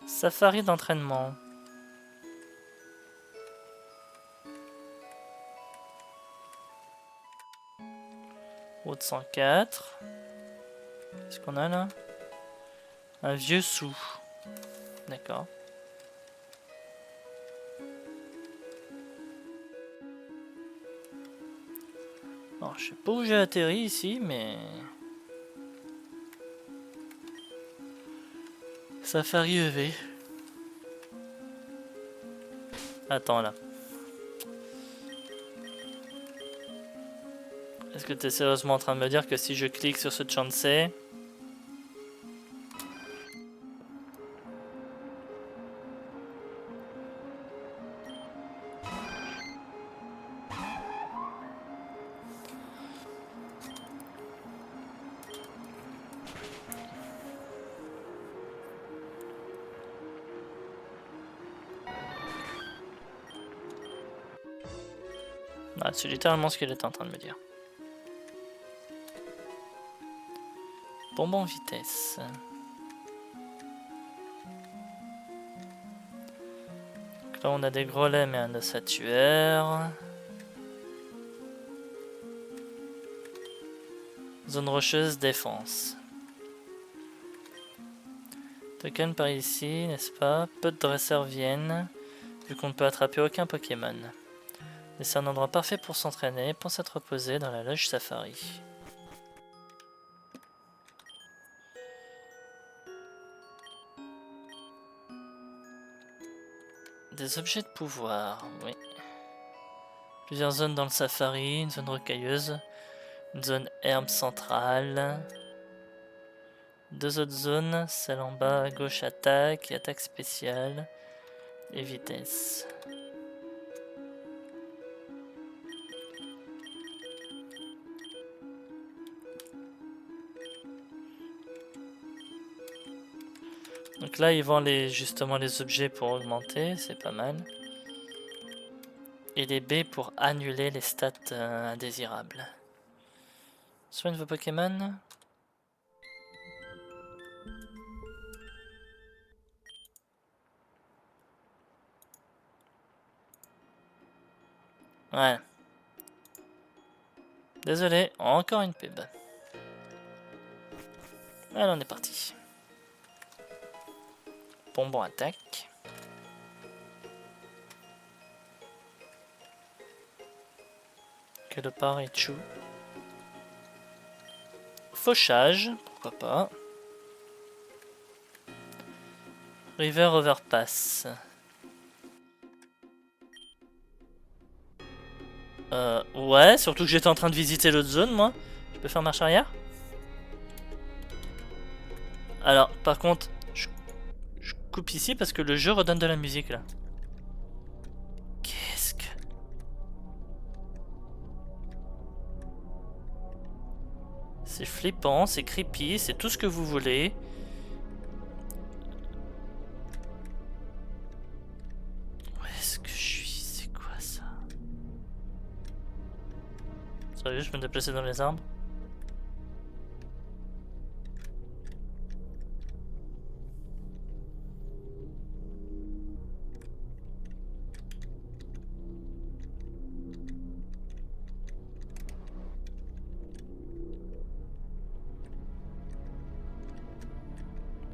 Safari d'entraînement. Route 104. Qu'est-ce qu'on a là? Un vieux sou. D'accord. Alors, je sais pas où j'ai atterri ici, mais... Safari EV. Attends là. Est-ce que tu es sérieusement en train de me dire que si je clique sur ce Chansey... Ah, c'est littéralement ce qu'il était en train de me dire. Bonbon vitesse. Donc là on a des grelets mais un ossatuaire. Zone rocheuse défense. Token par ici, n'est-ce pas? Peu de dresseurs viennent, vu qu'on ne peut attraper aucun Pokémon. Mais c'est un endroit parfait pour s'entraîner, pense à te reposer dans la loge safari. Des objets de pouvoir, oui. Plusieurs zones dans le safari, une zone rocailleuse, une zone herbe centrale. Deux autres zones, celle en bas à gauche attaque et attaque spéciale et vitesse. Donc là ils vendent justement les objets pour augmenter, c'est pas mal. Et les B pour annuler les stats indésirables. Soigne vos Pokémon. Ouais. Désolé, encore une pub. Allez, on est parti. Bonbon attaque. Que le part et chou. Fauchage, pourquoi pas. River Overpass. Ouais, surtout que j'étais en train de visiter l'autre zone, moi. Je peux faire marche arrière? Alors, par contre, je coupe ici parce que le jeu redonne de la musique, là. Qu'est-ce que... C'est flippant, c'est creepy, c'est tout ce que vous voulez. Où est-ce que je suis? C'est quoi ça? Sérieux, je peux me déplacer dans les arbres?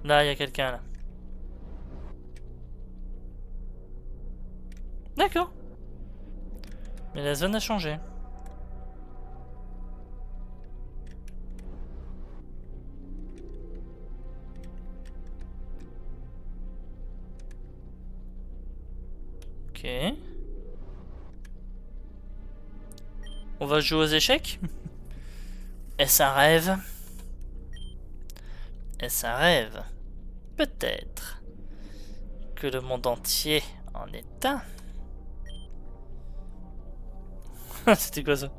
Là, il y a quelqu'un, là. D'accord. Mais la zone a changé. Ok. On va jouer aux échecs? Est-ce un rêve? Est-ce un rêve? Peut-être que le monde entier en est un. C'était quoi ça?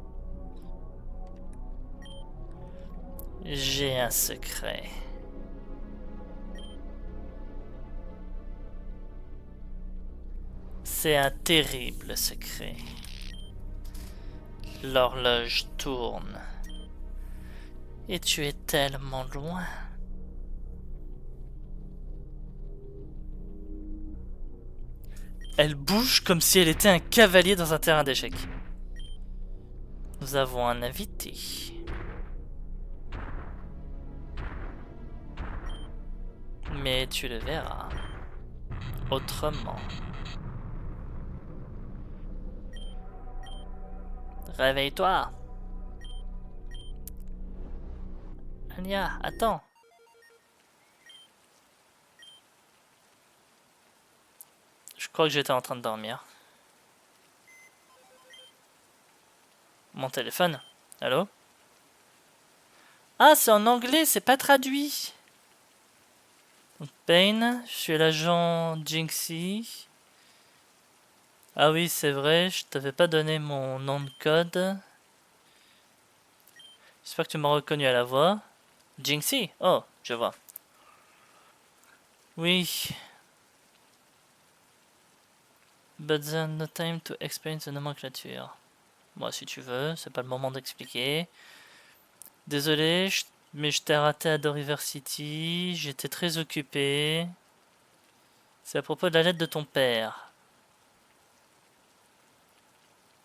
J'ai un secret. C'est un terrible secret. L'horloge tourne. Et tu es tellement loin. Elle bouge comme si elle était un cavalier dans un terrain d'échecs. Nous avons un invité. Mais tu le verras. Autrement. Réveille-toi. Anya, attends. Je crois que j'étais en train de dormir. Mon téléphone. Allô? Ah, c'est en anglais, c'est pas traduit. Payne, je suis l'agent Jinxie. Ah oui, c'est vrai, je t'avais pas donné mon nom de code. J'espère que tu m'as reconnu à la voix. Jinxie? Oh, je vois. Oui. But then no time to explain the nomenclature. Moi, si tu veux, c'est pas le moment d'expliquer. Désolé, mais je t'ai raté à The River City. J'étais très occupé. C'est à propos de la lettre de ton père.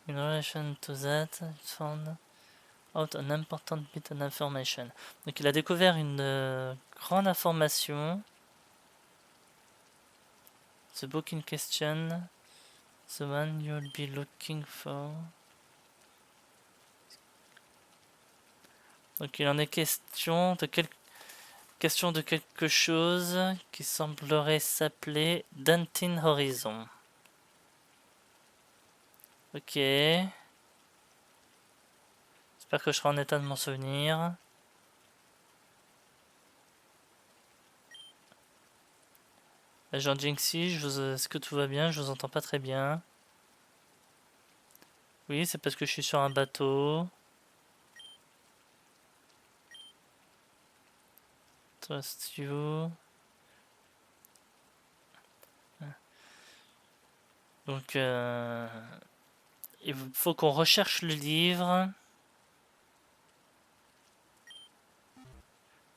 In relation to that, I found out an important bit of information. Donc il a découvert une grande information. The book in question, the one you'll be looking for. Donc il en est question de quelque chose qui semblerait s'appeler Dantin Horizon. Ok. J'espère que je serai en état de m'en souvenir. Agent Jinxie, est-ce que tout va bien? Je vous entends pas très bien. Oui, c'est parce que je suis sur un bateau. Trust you. Donc, il faut qu'on recherche le livre.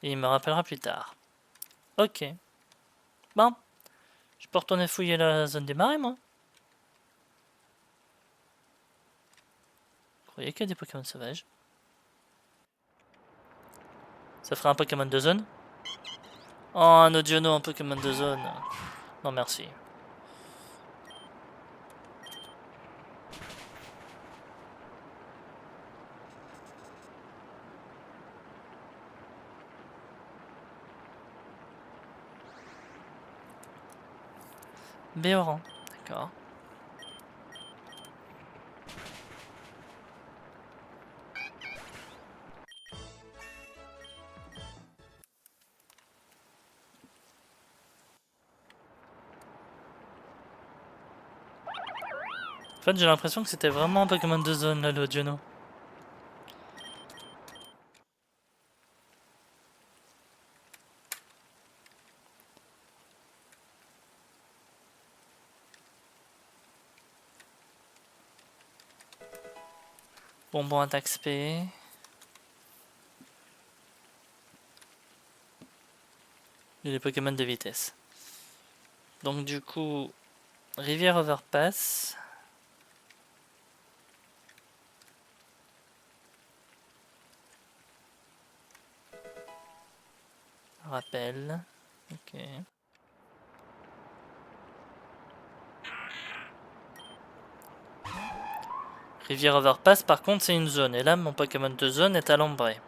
Et il me rappellera plus tard. Ok. Bon. Je peux retourner fouiller la zone des marais, moi. Vous croyez qu'il y a des Pokémon sauvages? Ça ferait un Pokémon de zone? Oh, un Audiono en Pokémon de zone. Non, merci. Béoran, d'accord. En fait, j'ai l'impression que c'était vraiment un Pokémon de zone, là, le Audiono. Bonbon attaque spé. Et les Pokémon de vitesse. Donc du coup, Rivière Overpass. Rappel. Ok. Rivière Overpass, par contre, c'est une zone. Et là, mon Pokémon de zone est à l'ombré.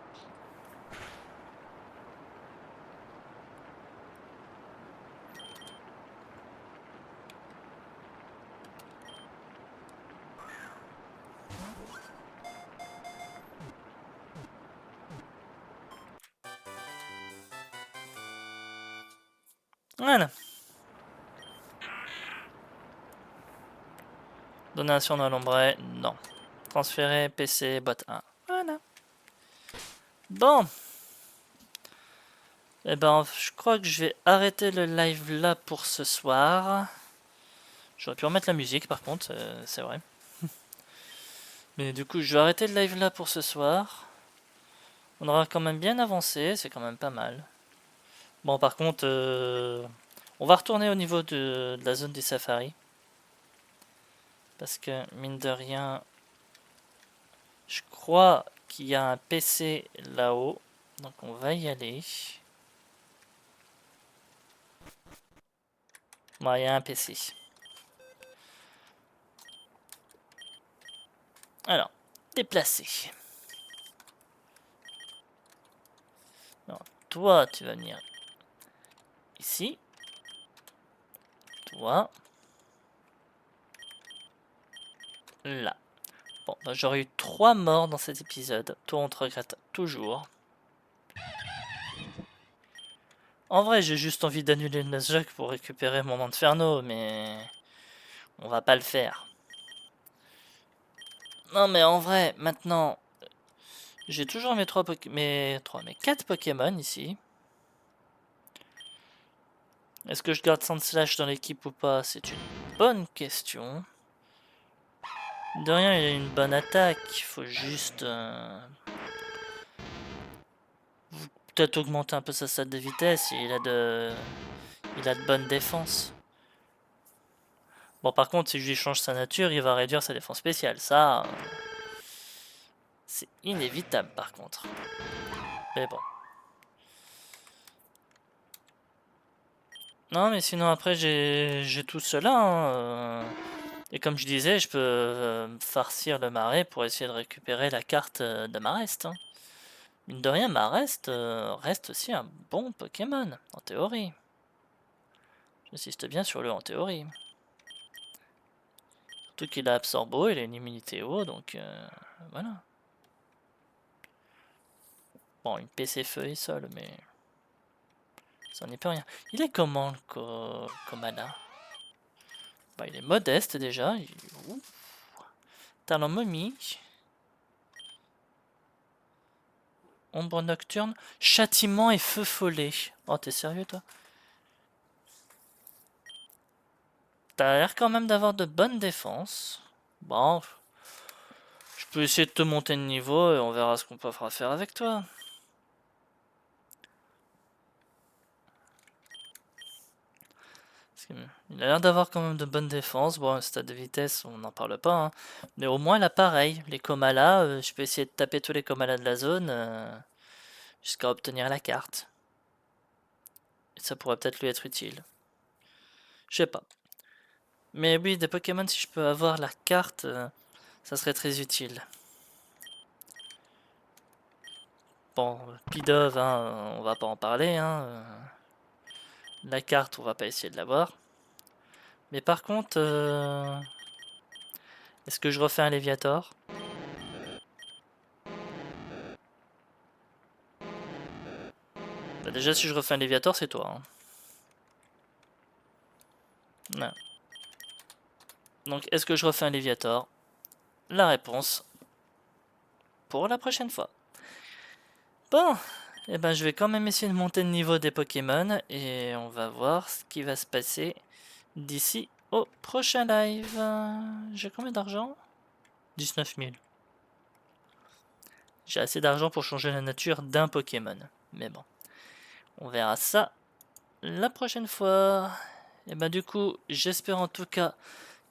Voilà. Donation dans l'ombré, non. Transférer PC bot 1. Voilà. Bon. Eh ben, je crois que je vais arrêter le live là pour ce soir. J'aurais pu remettre la musique par contre, c'est vrai. Mais du coup, je vais arrêter le live là pour ce soir. On aura quand même bien avancé, c'est quand même pas mal. Bon, par contre, on va retourner au niveau de la zone des safaris. Parce que, mine de rien, je crois qu'il y a un PC là-haut. Donc on va y aller. Bon, il y a un PC. Alors, déplacer. Non, toi, tu vas venir ici. Toi. Là. Bon, bah, j'aurais eu 3 morts dans cet épisode. Toi, on te regrette toujours. En vrai, j'ai juste envie d'annuler le Nuzlocke pour récupérer mon Inferno, mais on va pas le faire. Non, mais en vrai, maintenant, j'ai toujours mes 4 Pokémon ici. Est-ce que je garde Sandslash dans l'équipe ou pas? C'est une bonne question. De rien, il a une bonne attaque. Il faut juste peut-être augmenter un peu sa stat de vitesse. Il a de bonnes défenses. Bon, par contre, si je lui change sa nature, il va réduire sa défense spéciale. Ça, c'est inévitable par contre. Mais bon. Non, mais sinon après, j'ai tout cela, hein. Et comme je disais, je peux farcir le marais pour essayer de récupérer la carte de Marest, hein. Mine de rien, Marest reste aussi un bon Pokémon, en théorie. J'insiste bien sur le en théorie. Surtout qu'il a Absorbo, il a une immunité haut, donc voilà. Bon, une PC feu et sol, mais ça n'y peut rien. Il est comment le Komala? Bah, il est modeste déjà. Ouh. Talent momie. Ombre nocturne. Châtiment et feu follet. Oh, t'es sérieux toi? T'as l'air quand même d'avoir de bonnes défenses. Bon, je peux essayer de te monter de niveau et on verra ce qu'on peut faire avec toi. Il a l'air d'avoir quand même de bonnes défenses. Bon, un stade de vitesse, on n'en parle pas, hein. Mais au moins, là, pareil. Les Komala, je peux essayer de taper tous les Komala de la zone jusqu'à obtenir la carte. Et ça pourrait peut-être lui être utile. Je sais pas. Mais oui, des Pokémon, si je peux avoir la carte, ça serait très utile. Bon, Pidove, hein, on va pas en parler, hein. La carte, on va pas essayer de l'avoir. Mais par contre, est-ce que je refais un Léviator? Bah déjà, si je refais un Léviator, c'est toi, hein. Ouais. Donc, est-ce que je refais un Léviator? La réponse pour la prochaine fois. Bon, et ben je vais quand même essayer de monter le niveau des Pokémon et on va voir ce qui va se passer d'ici au prochain live. J'ai combien d'argent? 19 000. J'ai assez d'argent pour changer la nature d'un Pokémon. Mais bon, on verra ça la prochaine fois. Et ben du coup, j'espère en tout cas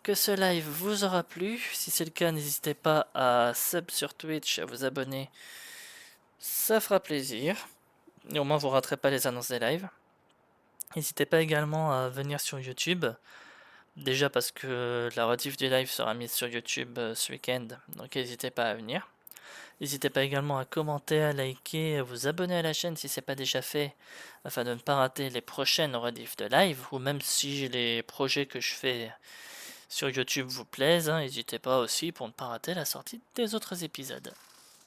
que ce live vous aura plu. Si c'est le cas, n'hésitez pas à sub sur Twitch, à vous abonner. Ça fera plaisir. Et au moins, vous ne raterez pas les annonces des lives. N'hésitez pas également à venir sur YouTube. Déjà parce que la rediff du live sera mise sur YouTube ce week-end. Donc n'hésitez pas à venir. N'hésitez pas également à commenter, à liker, à vous abonner à la chaîne si ce n'est pas déjà fait, afin de ne pas rater les prochaines rediffs de live, ou même si les projets que je fais sur YouTube vous plaisent, hein, n'hésitez pas aussi pour ne pas rater la sortie des autres épisodes.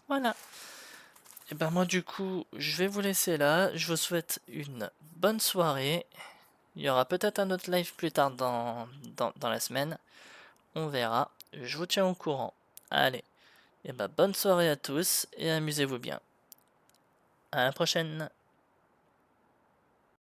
Voilà. Et ben moi du coup, je vais vous laisser là. Je vous souhaite une bonne soirée. Il y aura peut-être un autre live plus tard dans la semaine. On verra. Je vous tiens au courant. Allez. Et ben bonne soirée à tous et amusez-vous bien. À la prochaine.